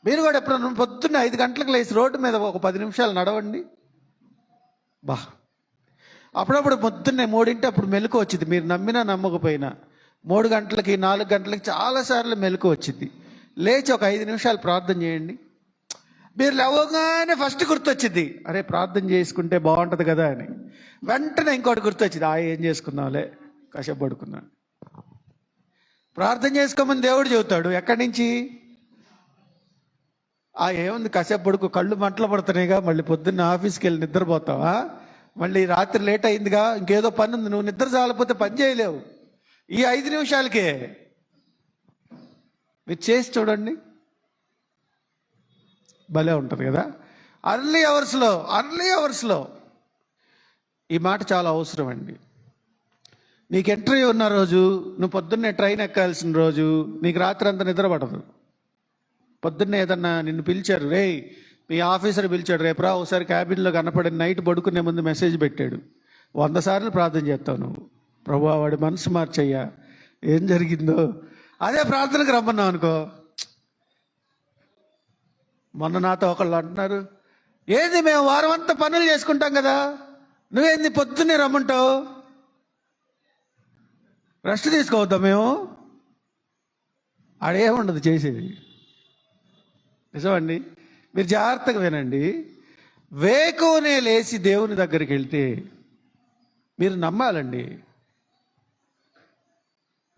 మీరు కూడా ఎప్పుడన్నా పొద్దున్న 5 గంటలకు లేచి రోడ్డు మీద ఒక 10 నిమిషాలు నడవండి. అప్పుడప్పుడు పొద్దున్నే 3 అప్పుడు మెలకు వచ్చింది. మీరు నమ్మినా నమ్మకపోయినా 3 గంటలకి 4 గంటలకి చాలాసార్లు మెలకు వచ్చింది. లేచి ఒక 5 నిమిషాలు ప్రార్థన చేయండి. మీరు లేవగానే ఫస్ట్ గుర్తొచ్చింది, అరే ప్రార్థన చేసుకుంటే బాగుంటుంది కదా అని. వెంటనే ఇంకోటి గుర్తొచ్చింది, ఏం చేసుకుందాంలే కాసేపు పడుకున్నాను. ప్రార్థన చేసుకోమని దేవుడు చెబుతాడు. ఎక్కడి నుంచి? ఏముంది, కాసేపు పడుకు, కళ్ళు మంటలు పడుతున్నాయిగా, మళ్ళీ పొద్దున్న ఆఫీస్కి వెళ్ళి నిద్రపోతావా, మళ్ళీ రాత్రి లేట్ అయిందిగా, ఇంకేదో పని ఉంది, నువ్వు నిద్ర చాలపోతే పని చేయలేవు. ఈ 5 నిమిషాలకే మీరు చేసి చూడండి, భలే ఉంటుంది కదా. అర్లీ అవర్స్లో ఈ మాట చాలా అవసరం అండి. నీకు ఇంటర్వ్యూ ఉన్న రోజు, నువ్వు పొద్దున్నే ట్రైన్ ఎక్కాల్సిన రోజు, నీకు రాత్రి అంతా నిద్ర పడదు. పొద్దున్నే ఏదన్నా నిన్ను పిలిచారు, రే మీ ఆఫీసర్ పిలిచాడు, రేపురా ఒకసారి క్యాబిన్లో కనపడి, నైట్ పడుకునే ముందు మెసేజ్ పెట్టాడు, 100 సార్లు ప్రార్థన చేస్తావు నువ్వు, ప్రభువా వాడి మనసు మార్చయ్యా, ఏం జరిగిందో. అదే ప్రార్థనకు రమ్మన్నావు అనుకో. మొన్న నాతో ఒకళ్ళు అంటున్నారు, ఏంది మేము వారం అంతా పనులు చేసుకుంటాం కదా, నువ్వేంది పొద్దున్నే రమ్మంటావు, రెస్ట్ తీసుకోవద్దా మేము? ఆడేముండదు చేసేది. నిజమండి, మీరు జాగ్రత్తగా వినండి. వేకువనే లేచి దేవుని దగ్గరికి వెళ్తే మీరు నమ్మాలండి.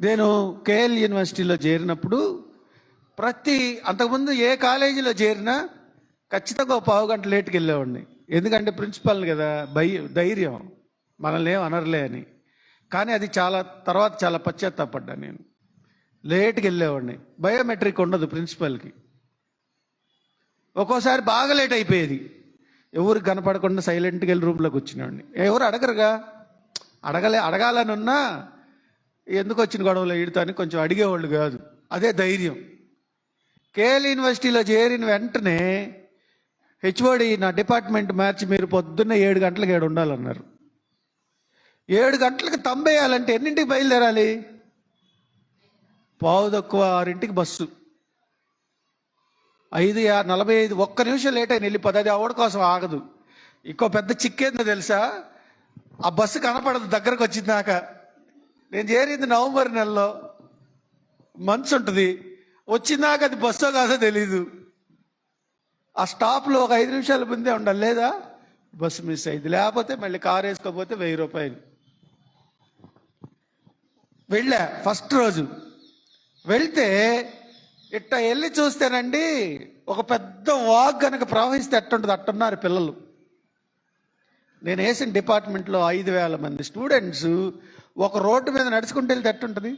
నేను కేఎల్ యూనివర్సిటీలో చేరినప్పుడు అంతకుముందు ఏ కాలేజీలో చేరినా ఖచ్చితంగా 1/2 గంట లేట్కి వెళ్ళేవాడిని. ఎందుకంటే ప్రిన్సిపల్ కదా, ధైర్యం, మనల్ని ఏం అనర్లే అని. కానీ అది తర్వాత చాలా పశ్చాత్తాపడ్డా. నేను లేట్కి వెళ్ళేవాడిని. బయోమెట్రిక్ ఉండదు ప్రిన్సిపల్కి. ఒక్కోసారి బాగా లేట్ అయిపోయేది, ఎవరికి కనపడకుండా సైలెంట్గా వెళ్ళి రూమ్లోకి వచ్చినవాడిని. ఎవరు అడగరుగా, అడగాలని ఉన్నా ఎందుకు వచ్చిన గొడవలో ఈడుతాని కొంచెం అడిగేవాళ్ళు కాదు. అదే ధైర్యం. కేఎల్ యూనివర్సిటీలో చేరిన వెంటనే హెచ్ఓడి నా డిపార్ట్మెంట్ మార్చి, మీరు పొద్దున్న 7 గంటలకు ఏడు ఉండాలన్నారు. 7 గంటలకు తంబేయాలంటే ఎన్నింటికి బయలుదేరాలి? 5:45 బస్సు, 5:45, 1 నిమిషం లేట్ అయిన వెళ్ళిపోతుంది. అది అవడ కోసం ఆగదు. ఇంకో పెద్ద చిక్కేందో తెలుసా, ఆ బస్సు కనపడదు దగ్గరకు వచ్చిందాక. నేను చేరింది నవంబర్ నెలలో, మంచు ఉంటుంది, వచ్చిందాక అది బస్సో కాదో తెలీదు. ఆ స్టాప్లో ఒక 5 నిమిషాల ముందే ఉండాలి, లేదా బస్సు మిస్ అయింది. లేకపోతే మళ్ళీ కారు వేసుకోకపోతే 1000 రూపాయలు. వెళ్ళా ఫస్ట్ రోజు. వెళ్తే ఇట్ట వెళ్ళి చూస్తేనండి, ఒక పెద్ద వాగ్ కనుక ప్రవహిస్తే ఎట్టుంటుంది అట్టున్నారు పిల్లలు. నేను వేసిన డిపార్ట్మెంట్లో 5,000 మంది స్టూడెంట్స్ ఒక రోడ్డు మీద నడుచుకుంటూ వెళ్తే ఎట్టుంటుంది.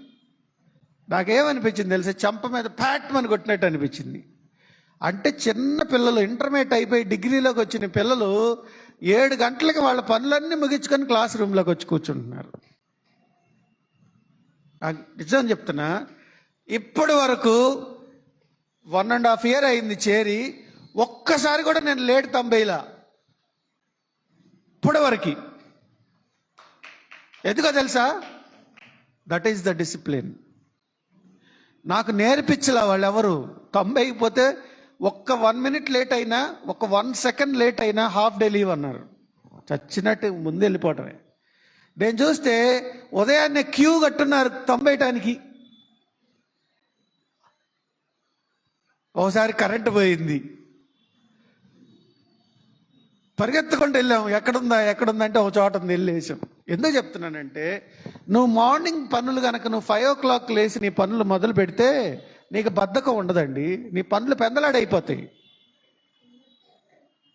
నాకేమనిపించింది తెలిసే, చంప మీద ప్యాట్మని కొట్టినట్టు అనిపించింది. అంటే చిన్న పిల్లలు, ఇంటర్మీడియట్ అయిపోయి డిగ్రీలోకి వచ్చిన పిల్లలు 7 గంటలకి వాళ్ళ పనులన్నీ ముగించుకొని క్లాస్ రూమ్లోకి వచ్చి కూర్చుంటున్నారు. నిజం చెప్తున్నా, ఇప్పటి వరకు 1.5 year అయింది చేరి, ఒక్కసారి కూడా నేను లేట్ తంబేలా ఇప్పటి వరకు. ఎందుకో తెలుసా? That is the discipline. నాకు నేర్పించలే వాళ్ళు ఎవరు. 90 పోతే ఒక్క 1 minute లేట్ అయినా, ఒక 1 second లేట్ అయినా హాఫ్ డే లీవ్ అన్నారు. చచ్చినట్టు ముందు వెళ్ళిపోవటమే. నేను చూస్తే ఉదయాన్నే క్యూ కట్టున్నారు తంబేయటానికి. ఒకసారి కరెంటు పోయింది, పరిగెత్తుకుంటూ వెళ్ళాము, ఎక్కడుందా అంటే ఒక చోట ఉంది, వెళ్ళేసాం. ఎందుకు చెప్తున్నానంటే, నువ్వు మార్నింగ్ పనులు కనుక నువ్వు 5 o'clock లేచి నీ పనులు మొదలు పెడితే నీకు బద్ధకం ఉండదండి, నీ పనులు పెందలాడైపోతాయి.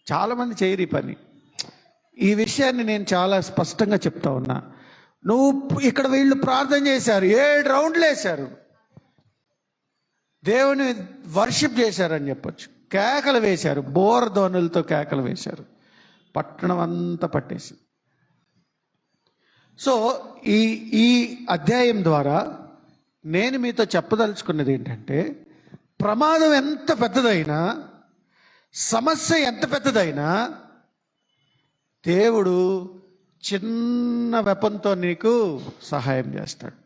చాలామంది చేయరు ఈ పని. ఈ విషయాన్ని నేను చాలా స్పష్టంగా చెప్తా ఉన్నా. నువ్వు ఇక్కడ వీళ్ళు ప్రార్థన చేశారు, 7 రౌండ్లు వేశారు, దేవుని వర్షిప్ చేశారని చెప్పొచ్చు, కేకలు వేశారు, బోరధ్వనులతో కేకలు వేశారు, పట్టణం అంతా పట్టేసి. సో ఈ అధ్యాయం ద్వారా నేను మీతో చెప్పదలుచుకున్నది ఏంటంటే, ప్రమాదం ఎంత పెద్దదైనా, సమస్య ఎంత పెద్దదైనా, దేవుడు చిన్న వెపన్తో నీకు సహాయం చేస్తాడు.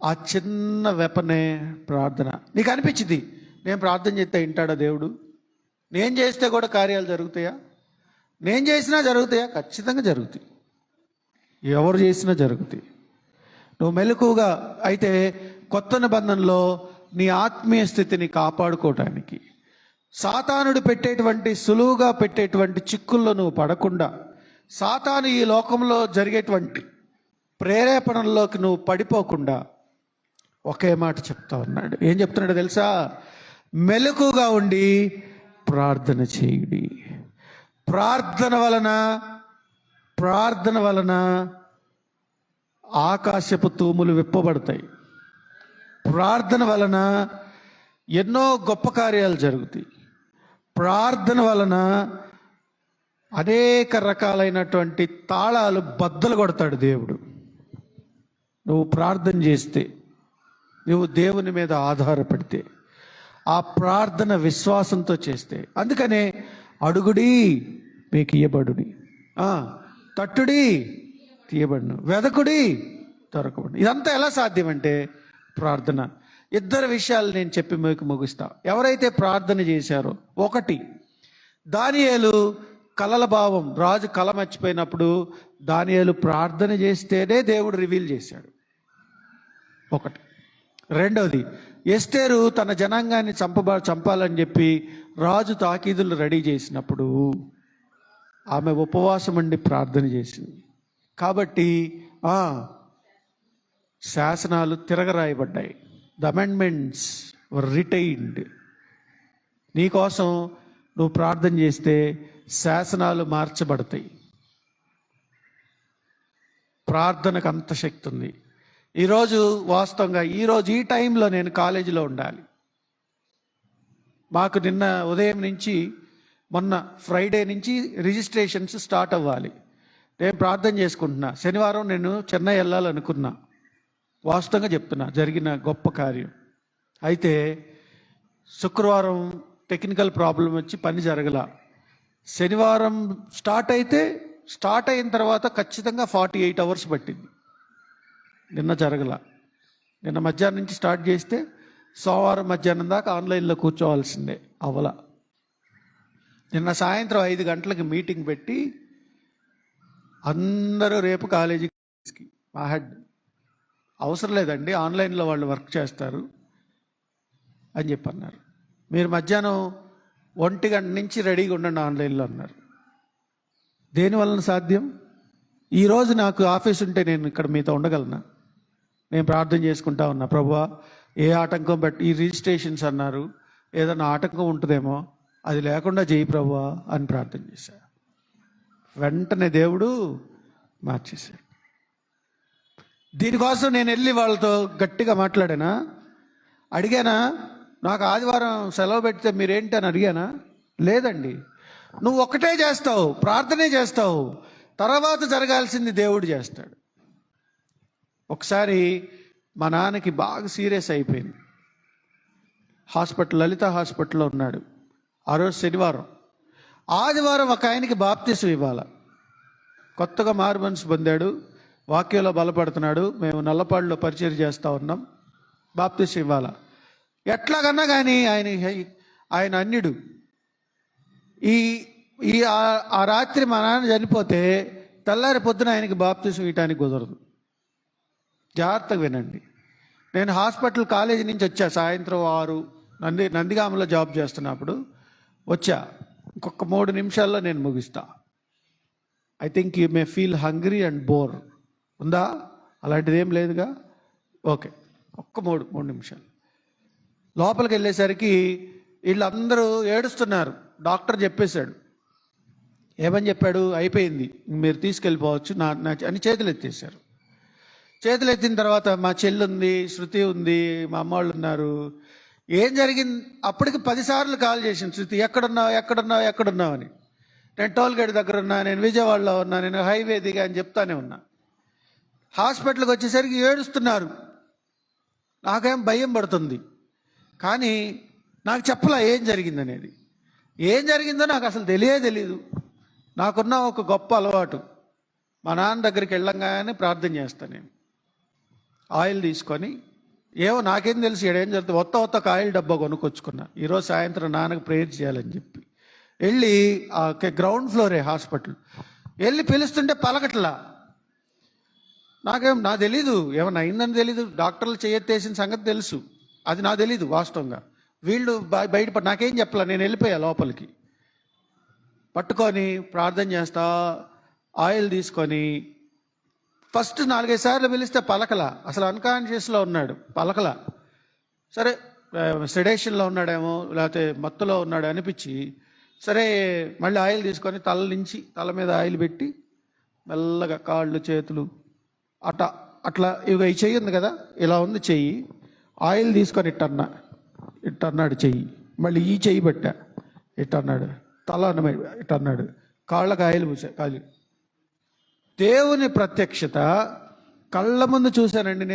ఆ చిన్న వెపనే ప్రార్థన. నీకు అనిపించింది, నేను ప్రార్థన చేస్తే వింటాడా దేవుడు? నేను చేస్తే కూడా కార్యాలు జరుగుతాయా? నేను చేసినా జరుగుతాయా? ఖచ్చితంగా జరుగుతాయి. ఎవరు చేసినా జరుగుతాయి. నువ్వు మెలకువగా అయితే కొత్త నిబంధనలో నీ ఆత్మీయ స్థితిని కాపాడుకోవటానికి, సాతానుడు సులువుగా పెట్టేటువంటి చిక్కుల్లో నువ్వు పడకుండా, సాతాను ఈ లోకంలో జరిగేటువంటి ప్రేరేపణల్లోకి నువ్వు పడిపోకుండా ఒకే మాట చెప్తా ఉన్నాడు. ఏం చెప్తున్నాడు తెలుసా? మెలకుగా ఉండి ప్రార్థన చేయుడి. ప్రార్థన వలన ఆకాశపు తూములు విప్పబడతాయి. ప్రార్థన వలన ఎన్నో గొప్ప కార్యాలు జరుగుతాయి. ప్రార్థన వలన అనేక రకాలైనటువంటి తాళాలు బద్దలు కొడతాడు దేవుడు. నువ్వు ప్రార్థన చేస్తే, నువ్వు దేవుని మీద ఆధారపడితే, ఆ ప్రార్థన విశ్వాసంతో చేస్తే. అందుకనే అడుగుడి మీకు ఇయ్యబడుడి, తట్టుడి తీయబడును, వెదకుడి దొరకబడును. ఇదంతా ఎలా సాధ్యమంటే ప్రార్థన. ఇద్దరు విషయాలు నేను చెప్పి మీకు ముగిస్తా. ఎవరైతే ప్రార్థన చేశారో, ఒకటి, దానియేలు కలల భావం, రాజు కల మర్చిపోయినప్పుడు దానియేలు ప్రార్థన చేస్తేనే దేవుడు రివీల్ చేశాడు, ఒకటి. రెండవది, ఎస్తేరు తన జనాంగాన్ని చంపాలని చెప్పి రాజు తాకీదులు రెడీ చేసినప్పుడు ఆమె ఉపవాసం ఉండి ప్రార్థన చేసింది. కాబట్టి శాసనాలు తిరగరాయబడ్డాయి. The amendments were retained. నీకోసం నువ్వు ప్రార్థన చేస్తే శాసనాలు మార్చబడతాయి. ప్రార్థనకు అంత శక్తి ఉంది. ఈరోజు వాస్తవంగా ఈ టైంలో నేను కాలేజీలో ఉండాలి. మాకు నిన్న ఉదయం నుంచి మొన్న ఫ్రైడే నుంచి రిజిస్ట్రేషన్స్ స్టార్ట్ అవ్వాలి. నేను ప్రార్థన చేసుకుంటున్నా. శనివారం నేను చెన్నై వెళ్ళాలనుకున్నా. వాస్తవంగా చెప్తున్నా, జరిగిన గొప్ప కార్యం. అయితే శుక్రవారం టెక్నికల్ ప్రాబ్లం వచ్చి పని జరగల. శనివారం స్టార్ట్ అయిన తర్వాత ఖచ్చితంగా 48 అవర్స్ పట్టింది. నిన్న జరగల. నిన్న మధ్యాహ్నం నుంచి స్టార్ట్ చేస్తే సోమవారం మధ్యాహ్నం దాకా ఆన్లైన్లో కూర్చోవాల్సిందే, అవల. నిన్న సాయంత్రం 5 గంటలకి మీటింగ్ పెట్టి అందరూ రేపు కాలేజీకి, మా హెడ్, అవసరం లేదండి ఆన్లైన్లో వాళ్ళు వర్క్ చేస్తారు అని చెప్పి అన్నారు. మీరు మధ్యాహ్నం 1 గంట నుంచి రెడీగా ఉండండి ఆన్లైన్లో అన్నారు. దేనివలన సాధ్యం? ఈరోజు నాకు ఆఫీస్ ఉంటే నేను ఇక్కడ మీతో ఉండగలనా? నేను ప్రార్థన చేసుకుంటా ఉన్నా, ప్రభువా ఏ ఆటంకం ఈ రిజిస్ట్రేషన్స్ అన్నారు, ఏదన్నా ఆటంకం ఉంటుందేమో, అది లేకుండా చేయి ప్రభువా అని ప్రార్థన చేశా. వెంటనే దేవుడు మార్చేశాడు. దీనికోసం నేను వెళ్ళి వాళ్ళతో గట్టిగా మాట్లాడానా? అడిగానా? నాకు ఆదివారం సెలవు పెడితే మీరేంటి అని అడిగానా? లేదండి. నువ్వు ఒక్కటే చేస్తావు, ప్రార్థనే చేస్తావు, తర్వాత జరగాల్సింది దేవుడు చేస్తాడు. ఒకసారి మా నాన్నకి బాగా సీరియస్ అయిపోయింది. లలిత హాస్పిటల్లో ఉన్నాడు. ఆ రోజు శనివారం. ఆదివారం ఒక ఆయనకి బాప్తిసం ఇవ్వాల. కొత్తగా మారుమనసు పొందాడు, వాక్యంలో బలపడుతున్నాడు. మేము నల్లపాడులో పరిచయం చేస్తూ ఉన్నాం. బాప్తిసం ఇవ్వాల. ఎట్లాగన్నా కానీ ఆయన అన్యుడు. ఆ రాత్రి మా నాన్న చనిపోతే తెల్లారి పొద్దున ఆయనకి బాప్తిసం ఇవ్వటానికి కుదరదు. జాగ్రత్తగా వినండి. నేను కాలేజీ నుంచి వచ్చా సాయంత్రం 6, నందిగామలో జాబ్ చేస్తున్నప్పుడు వచ్చా. ఇంకొక 3 నిమిషాల్లో నేను ముగిస్తా. I think you may feel hungry and bore. ఉందా? అలాంటిది ఏం లేదుగా. ఓకే, ఒక్క 3 నిమిషాలు. లోపలికి వెళ్ళేసరికి వీళ్ళందరూ ఏడుస్తున్నారు. డాక్టర్ చెప్పేశాడు. ఏమని చెప్పాడు? అయిపోయింది, మీరు తీసుకెళ్ళిపోవచ్చు అని చేతులు ఎత్తేసారు. చేతులు ఎత్తిన తర్వాత మా చెల్లి ఉంది, శృతి ఉంది, మా అమ్మ వాళ్ళు ఉన్నారు. ఏం జరిగింది? అప్పటికి 10 సార్లు కాల్ చేసింది శృతి, ఎక్కడున్నావు అని. నేను టోల్గేట్ దగ్గర ఉన్నా, నేను విజయవాడలో ఉన్నా, నేను హైవే దిగా అని చెప్తానే ఉన్నా. హాస్పిటల్కి వచ్చేసరికి ఏడుస్తున్నారు. నాకేం భయం పడుతుంది, కానీ నాకు చెప్పలా ఏం జరిగిందనేది. ఏం జరిగిందో నాకు అసలు తెలియదు. నాకున్న ఒక గొప్ప అలవాటు, మా నాన్న దగ్గరికి వెళ్ళంగానే ప్రార్థన చేస్తాను. నేను ఆయిల్ తీసుకొని, ఏమో నాకేం తెలుసు ఏం జరుగుతుంది, ఒక్క ఆయిల్ డబ్బా కొనుక్కొచ్చుకున్నా. ఈరోజు సాయంత్రం నాన్నకు ప్రేయర్ చేయాలని చెప్పి వెళ్ళి గ్రౌండ్ ఫ్లోరే హాస్పిటల్ వెళ్ళి పిలుస్తుంటే పలకట్లా. నాకు తెలీదు, ఏమన్నా అయిందని తెలీదు. డాక్టర్లు చేయెత్తేసిన సంగతి తెలుసు, అది నాకు తెలీదు వాస్తవంగా. వీళ్ళు బయటపడి నాకేం చెప్పాల. నేను వెళ్ళిపోయా లోపలికి. పట్టుకొని ప్రార్థన చేస్తా, ఆయిల్ తీసుకొని ఫస్ట్ 4-5 సార్లు పిలిస్తే పలకల, అసలు అన్కాన్షియస్లో ఉన్నాడు, పలకల. సరే సెడేషన్లో ఉన్నాడేమో, లేకపోతే మత్తులో ఉన్నాడు అనిపించి, సరే మళ్ళీ ఆయిల్ తీసుకొని తల మీద ఆయిల్ పెట్టి మెల్లగా కాళ్ళు చేతులు అట్లా ఇవి చెయ్యి ఉంది కదా, ఇలా ఉంది చెయ్యి, ఆయిల్ తీసుకొని ఇట్టన్నాడు చెయ్యి, మళ్ళీ ఈ చెయ్యి పెట్టా ఇట్టన్నాడు, తల ఇట్టన్నాడు, కాళ్ళకు ఆయిల్ పూసా కాలి. దేవుని ప్రత్యక్షత కళ్ళ ముందు చూశానండి.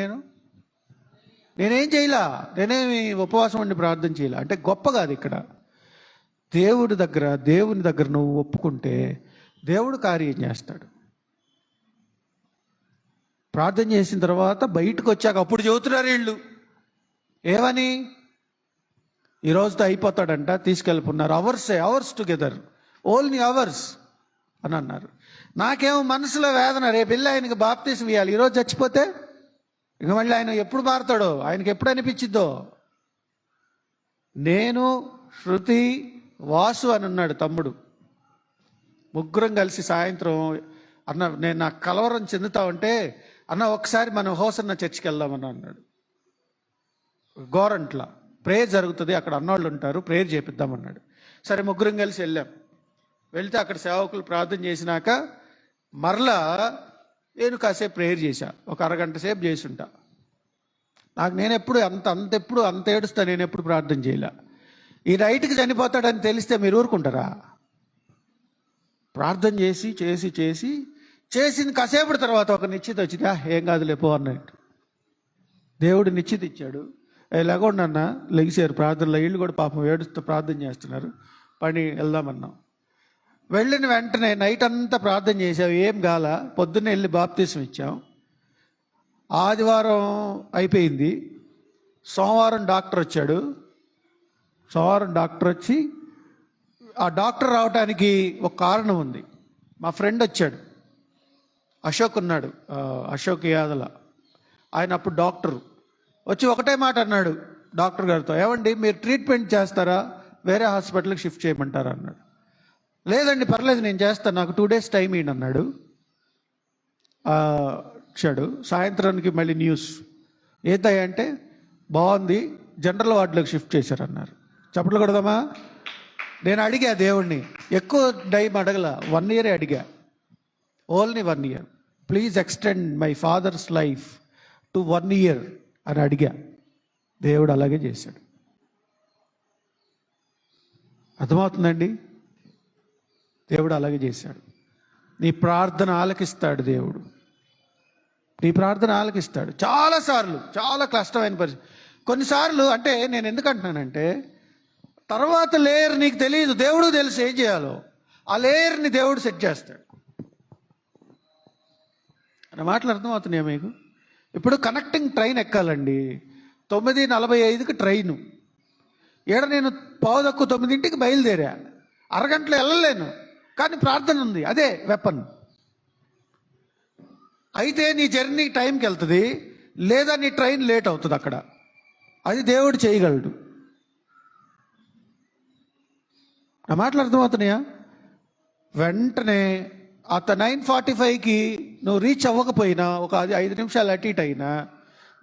నేనేం చేయలా, నేనేమి ఉపవాసం ఉండి ప్రార్థన చేయలే. అంటే గొప్ప కాదు ఇక్కడ. దేవుని దగ్గర నువ్వు ఒప్పుకుంటే దేవుడు కార్యం చేస్తాడు. ప్రార్థన చేసిన తర్వాత బయటకు వచ్చాక అప్పుడు చెబుతున్నారు వీళ్ళు ఏమని, ఈరోజుతో అయిపోతాడంట, తీసుకెళ్ళిపోతున్నారు. అవర్స్ టుగెదర్, ఓన్లీ అవర్స్ అని అన్నారు. నాకేమో మనసులో వేదన, రేపు వెళ్ళి ఆయనకి బాప్తీసం ఇవ్వాలి. ఈరోజు చచ్చిపోతే ఇక మళ్ళీ ఆయన ఎప్పుడు మారుతాడో, ఆయనకి ఎప్పుడు అనిపించిద్దో. నేను, శృతి, వాసు అని ఉన్నాడు తమ్ముడు, ముగ్గురం కలిసి సాయంత్రం అన్న నేను నాకు కలవరం చెందుతావంటే, అన్న ఒకసారి మనం హోసన్న చర్చికి వెళ్దామని అన్నాడు. గోరంట్ల ప్రేయర్ జరుగుతుంది, అక్కడ అన్నోళ్ళు ఉంటారు, ప్రేయర్ చేపిద్దామన్నాడు. సరే ముగ్గురం కలిసి వెళ్తే అక్కడ సేవకులు ప్రార్థన చేసినాక మరలా నేను కాసేపు ప్రేయర్ చేశా, ఒక అరగంట సేపు చేసి ఉంటా. నేనెప్పుడు అంత ఏడుస్తా, నేను ఎప్పుడు ప్రార్థన చేయలే. ఈ నైట్కి చనిపోతాడని తెలిస్తే మీరు ఊరుకుంటారా? ప్రార్థన చేసి కాసేపటి తర్వాత ఒక నిశ్చిత వచ్చింది, ఏం కాదు లేపో అన్నట్టు. దేవుడు నిశ్చిత ఇచ్చాడు. లేకుండా లెగిసారు ప్రార్థనలో, వీళ్ళు కూడా పాపం ఏడుస్తూ ప్రార్థన చేస్తున్నారు, పని వెళ్దామన్నాం. వెళ్ళిన వెంటనే నైట్ అంతా ప్రార్థన చేసావు, ఏం కాల. పొద్దున్నే వెళ్ళి బాప్తీసం ఇచ్చాం. ఆదివారం అయిపోయింది, సోమవారం డాక్టర్ వచ్చాడు. సోమవారం డాక్టర్ వచ్చి, ఆ డాక్టర్ రావడానికి ఒక కారణం ఉంది. మా ఫ్రెండ్ వచ్చాడు, అశోక్ ఉన్నాడు, అశోక్ యాదల, ఆయన అప్పుడు డాక్టరు. వచ్చి ఒకటే మాట అన్నాడు డాక్టర్ గారితో, ఏమండి మీరు ట్రీట్మెంట్ చేస్తారా, వేరే హాస్పిటల్కి షిఫ్ట్ చేయమంటారా అన్నాడు. లేదండి పర్లేదు నేను చేస్తాను, నాకు 2 days టైం ఇయ్యండి అన్నాడు. వచ్చాడు సాయంత్రానికి మళ్ళీ న్యూస్ ఏంటంటే, బాగుంది, జనరల్ వార్డులోకి షిఫ్ట్ చేశారన్నారు. చప్పట్లు కొడదామా? నేను అడిగా దేవుణ్ణి, ఎక్కువ టైం అడగల, 1 year అడిగా, only 1 year, please extend my father's life to 1 year అని అడిగా. దేవుడు అలాగే చేశాడు. అర్థమవుతుందండి? దేవుడు అలాగే చేశాడు. నీ ప్రార్థన ఆలకిస్తాడు దేవుడు, నీ ప్రార్థన ఆలకిస్తాడు. చాలాసార్లు చాలా కష్టమైన పరిస్థితి. కొన్నిసార్లు అంటే నేను ఎందుకంటున్నానంటే, తర్వాత లేయర్ నీకు తెలియదు, దేవుడు తెలుసు ఏం చేయాలో. ఆ లేయర్ని దేవుడు సెట్ చేస్తాడు. అనే మాటలు అర్థమవుతున్నాయా మీకు? ఇప్పుడు కనెక్టింగ్ ట్రైన్ ఎక్కాలండి, 9:45కి ట్రైను, నేను 9:15కి బయలుదేరా, అరగంటలో వెళ్ళలేను, కానీ ప్రార్థన ఉంది, అదే వెపన్. అయితే నీ జర్నీ టైంకి వెళ్తుంది, లేదా నీ ట్రైన్ లేట్ అవుతుంది అక్కడ. అది దేవుడు చేయగలడు. నా మాటలు అర్థమవుతున్నాయా? వెంటనే 9:45కి నువ్వు రీచ్ అవ్వకపోయినా, ఒక 5 నిమిషాలు అటు ఇటు అయినా,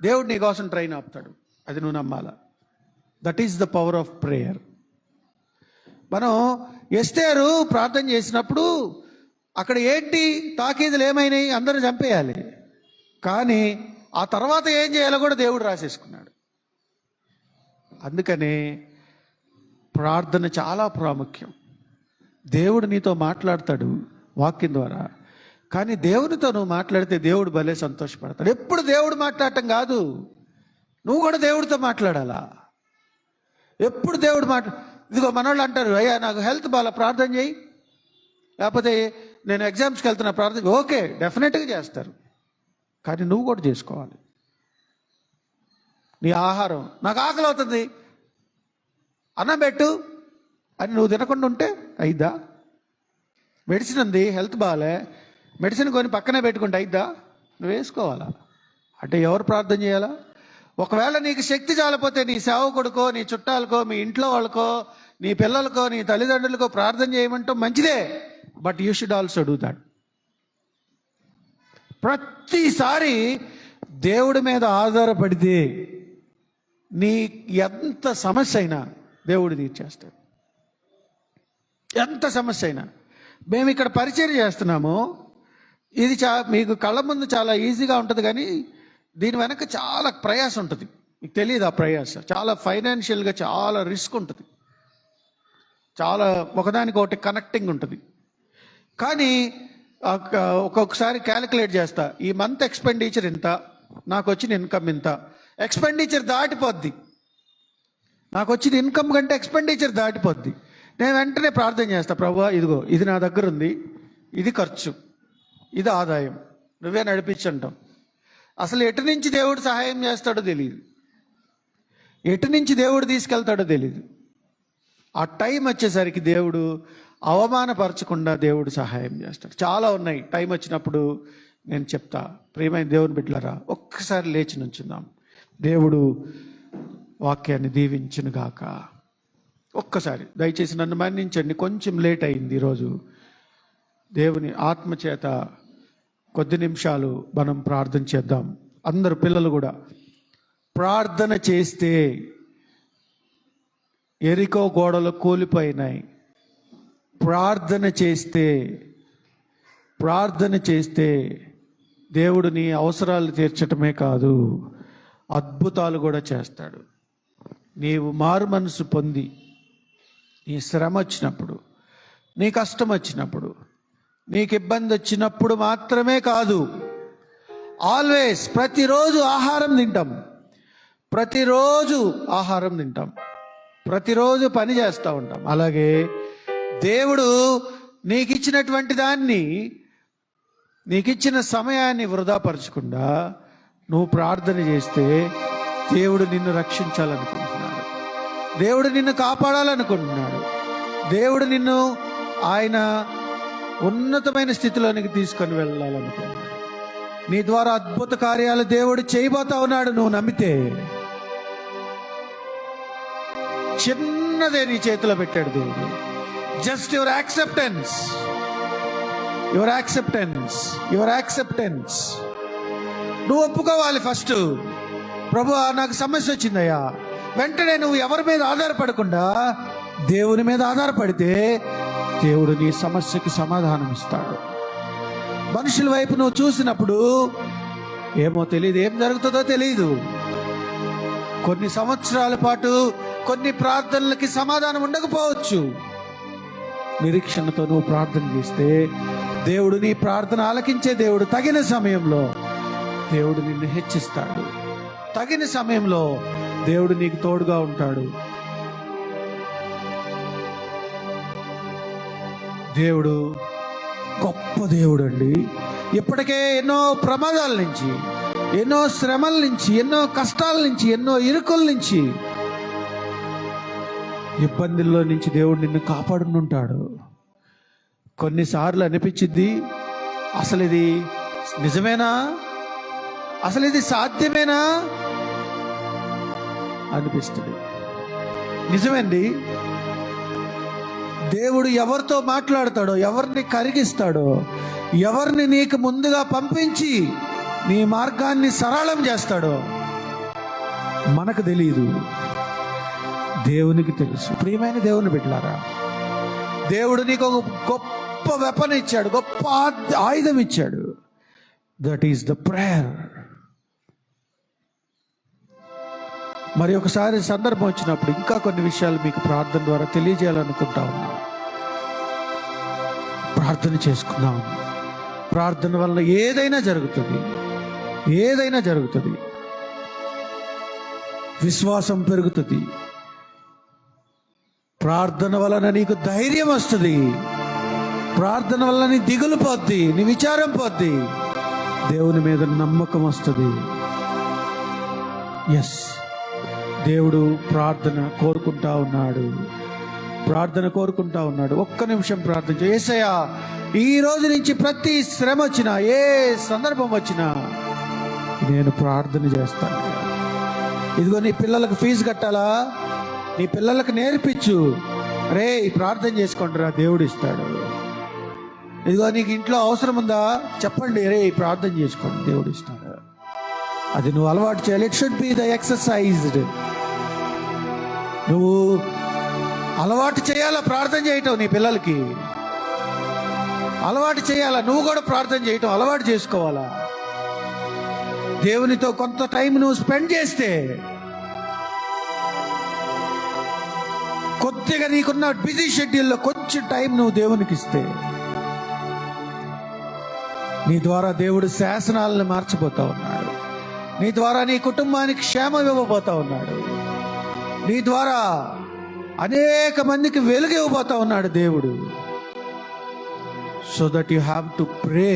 దేవుడు నీ కోసం ట్రైన్ ఆపుతాడు. అది నువ్వు నమ్మాలా. That is the power of prayer. మనం ఎస్తేరు ప్రార్థన చేసినప్పుడు అక్కడ ఏంటి తాకీదులు ఏమైనాయి, అందరూ చంపేయాలి. కానీ ఆ తర్వాత ఏం చేయాలో కూడా దేవుడు రాసేసుకున్నాడు. అందుకనే ప్రార్థన చాలా ప్రాముఖ్యం. దేవుడు నీతో మాట్లాడతాడు వాక్యం ద్వారా, కానీ దేవునితో నువ్వు మాట్లాడితే దేవుడు భలే సంతోషపడతాడు. ఎప్పుడు దేవుడు మాట్లాడటం కాదు, నువ్వు కూడా దేవుడితో మాట్లాడాలా. ఎప్పుడు దేవుడు ఇదిగో మనోళ్ళు అంటారు, అయ్యా నాకు హెల్త్ బాగా ప్రార్థన చేయి, లేకపోతే నేను ఎగ్జామ్స్కి వెళ్తున్నా ప్రార్థన. ఓకే, డెఫినెట్గా చేస్తారు, కానీ నువ్వు కూడా చేసుకోవాలి. నీ ఆహారం, నాకు ఆకలి అవుతుంది అన్నం పెట్టు అని నువ్వు తినకుండా ఉంటే అయిద్దా? మెడిసిన్ ఉంది, హెల్త్ బాగాలే, మెడిసిన్ కొని పక్కనే పెట్టుకుంటే అయిద్దా? నువ్వు వేసుకోవాలా. అంటే ఎవరు ప్రార్థన చేయాలా? ఒకవేళ నీకు శక్తి చాలపోతే నీ సేవకుడికో, నీ చుట్టాలకో, మీ ఇంట్లో వాళ్ళకో, నీ పిల్లలకో, నీ తల్లిదండ్రులకో ప్రార్థన చేయమంటాం మంచిదే, but you should also do that. ప్రతిసారి దేవుడి మీద ఆధారపడితే నీ ఎంత సమస్య అయినా దేవుడు తీర్చేస్తాడు. ఎంత సమస్య అయినా. మేము ఇక్కడ పరిచయం చేస్తున్నాము, ఇది మీకు కళ్ళ ముందు చాలా ఈజీగా ఉంటుంది, కానీ దీని వెనక చాలా ప్రయాసం ఉంటుంది. మీకు తెలియదు ఆ ప్రయాసం. చాలా ఫైనాన్షియల్గా చాలా రిస్క్ ఉంటుంది, చాలా ఒకదానికి ఒకటి కనెక్టింగ్ ఉంటుంది. కానీ ఒక్కొక్కసారి క్యాలిక్యులేట్ చేస్తా, ఈ మంత్ ఎక్స్పెండిచర్ ఇంత, నాకు వచ్చిన ఇన్కమ్ ఇంత. ఎక్స్పెండిచర్ దాటిపోద్ది, నాకు వచ్చిన ఇన్కమ్ కంటే ఎక్స్పెండిచర్ దాటిపోద్ది. నేను వెంటనే ప్రార్థన చేస్తా, ప్రభువా ఇదిగో ఇది నా దగ్గర ఉంది, ఇది ఖర్చు, ఇది ఆదాయం, నువ్వే నడిపించంటాం. అసలు ఎటు నుంచి దేవుడు సహాయం చేస్తాడో తెలియదు, ఎటు నుంచి దేవుడు తీసుకెళ్తాడో తెలియదు. ఆ టైం వచ్చేసరికి దేవుడు అవమానపరచకుండా దేవుడు సహాయం చేస్తాడు. చాలా ఉన్నాయి. టైం వచ్చినప్పుడు నేను చెప్తా. ప్రియమైన దేవుని బిడ్డలారా, ఒక్కసారి లేచి నుంచుందాం. దేవుడు వాక్యాన్ని దీవించునుగాక. ఒక్కసారి దయచేసి నన్ను మన్నించండి, కొంచెం లేట్ అయింది ఈరోజు. దేవుని ఆత్మచేత కొద్ది నిమిషాలు మనం ప్రార్థన చేద్దాం. అందరు పిల్లలు కూడా ప్రార్థన చేస్తే ఎరికో గోడలు కూలిపోయినాయి. ప్రార్థన చేస్తే దేవుడు నీ అవసరాలు తీర్చటమే కాదు, అద్భుతాలు కూడా చేస్తాడు. నీవు మారు మనసు పొంది, నీ శ్రమ వచ్చినప్పుడు, నీ కష్టం వచ్చినప్పుడు, నీకు ఇబ్బంది వచ్చినప్పుడు మాత్రమే కాదు, ఆల్వేస్ ప్రతిరోజు ఆహారం తింటాం, ప్రతిరోజు పని చేస్తూ ఉంటాం. అలాగే దేవుడు నీకు ఇచ్చినటువంటి దాన్ని, నీకు ఇచ్చిన సమయాన్ని వృధాపరచకుండా నువ్వు ప్రార్థన చేస్తే దేవుడు నిన్ను రక్షించాలనుకుంటున్నాడు, దేవుడు నిన్ను కాపాడాలనుకుంటున్నాడు, దేవుడు నిన్ను ఆయన ఉన్నతమైన స్థితిలోనికి తీసుకొని వెళ్ళాలనుకుంటున్నాడు. నీ ద్వారా అద్భుత కార్యాలు దేవుడు చేయబోతా ఉన్నాడు. నువ్వు నమ్మితే చిన్నదే నీ చేతిలో పెట్టాడు దేవుడు. Just your acceptance. నువ్వు ఒప్పుకోవాలి ఫస్ట్. ప్రభువా నాకు సమస్య వచ్చిందయ్యా. వెంటనే నువ్వు ఎవరి మీద ఆధారపడకుండా దేవుని మీద ఆధారపడితే దేవుడు నీ సమస్యకు సమాధానం ఇస్తాడు. మనుషుల వైపు నువ్వు చూసినప్పుడు ఏమో తెలియదు, ఏం జరుగుతుందో తెలియదు. కొన్ని సంవత్సరాల పాటు కొన్ని ప్రార్థనలకి సమాధానం ఉండకపోవచ్చు. నిరీక్షణతో నువ్వు ప్రార్థన చేస్తే దేవుడు నీ ప్రార్థన ఆలకించే దేవుడు. తగిన సమయంలో దేవుడు నిన్ను హెచ్చిస్తాడు. తగిన సమయంలో దేవుడు నీకు తోడుగా ఉంటాడు. దేవుడు గొప్ప దేవుడు అండి. ఇప్పటికే ఎన్నో ప్రమాదాల నుంచి, ఎన్నో శ్రమల నుంచి, ఎన్నో కష్టాల నుంచి, ఎన్నో ఇరుకుల నుంచి, ఇబ్బందుల్లో నుంచి దేవుడు నిన్ను కాపాడుతుంటాడు. కొన్నిసార్లు అనిపించింది, అసలు ఇది నిజమేనా, అసలు ఇది సాధ్యమేనా అనిపిస్తుంది. నిజమండి. దేవుడు ఎవరితో మాట్లాడతాడో, ఎవరిని కరిగిస్తాడో, ఎవరిని నీకు ముందుగా పంపించి నీ మార్గాన్ని సరళం చేస్తాడో మనకు తెలియదు, దేవునికి తెలుసు. ప్రియమైన దేవుని బిడ్డలారా, దేవుడు నీకు ఒక గొప్ప వెపన్ ఇచ్చాడు, గొప్ప ఆయుధం ఇచ్చాడు. That is the prayer. మరి ఒకసారి సందర్భం వచ్చినప్పుడు ఇంకా కొన్ని విషయాలు మీకు ప్రార్థన ద్వారా తెలియజేయాలనుకుంటా ఉన్నా. ప్రార్థన చేసుకుందాం. ప్రార్థన వల్ల ఏదైనా జరుగుతుంది. విశ్వాసం పెరుగుతుంది. ప్రార్థన వలన నీకు ధైర్యం వస్తుంది. ప్రార్థన వల్ల నీ దిగులు పోద్ది, నీ విచారం పోద్ది, దేవుని మీద నమ్మకం వస్తుంది. ఎస్, దేవుడు ప్రార్థన కోరుకుంటా ఉన్నాడు. ఒక్క నిమిషం ప్రార్థన చేయి. యేసయ్యా, ఈ రోజు నుంచి ప్రతి శ్రమ వచ్చినా, ఏ సందర్భం వచ్చినా నేను ప్రార్థన చేస్తాను. ఇదిగో నీ పిల్లలకు ఫీజు కట్టాలా, నీ పిల్లలకు నేర్పించు. రే ప్రార్థన చేసుకుంటారా, దేవుడు ఇస్తాడు. ఇదిగో నీకు ఇంట్లో అవసరం ఉందా చెప్పండి, రే ప్రార్థన చేసుకోండి, దేవుడు ఇస్తాడు. అది నువ్వు అలవాటు చేయాలి. It should be the exercised. నువ్వు అలవాటు చేయాలా ప్రార్థన చేయటం, నీ పిల్లలకి అలవాటు చేయాలా, నువ్వు కూడా ప్రార్థన చేయటం అలవాటు చేసుకోవాలా. దేవునితో కొంత టైం నువ్వు స్పెండ్ చేస్తే, కొద్దిగా నీకున్న బిజీ షెడ్యూల్లో కొంచెం టైం నువ్వు దేవునికి ఇస్తే, నీ ద్వారా దేవుడు శాసనాలను మార్చిపోతా ఉన్నాడు. నీ ద్వారా నీ కుటుంబానికి క్షేమం ఇవ్వబోతా ఉన్నాడు. నీ ద్వారా అనేక మందికి వెలుగు ఇవ్వబోతా ఉన్నాడు దేవుడు. So that you have to pray.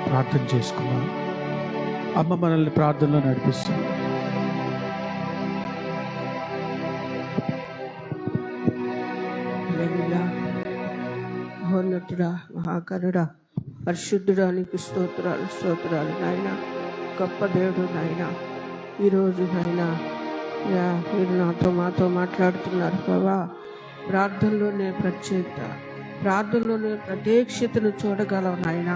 ప్రార్థన చేసుకున్నాం. అమ్మ మనల్ని ప్రార్థనలో నడిపిస్తుంది. మహోన్నతుడా, మహాకరుడా, పరిశుద్ధుడానికి స్తోత్రాలు స్తోత్రాలు నాయన. గొప్ప దేవుడు నాయన. ఈరోజు నాయన మీరు మాతో మాట్లాడుతున్నారు ప్రభా. ప్రార్థనలోనే ప్రత్యేకత, ప్రార్థనలోనే ప్రత్యక్షతను చూడగలవు నాయన.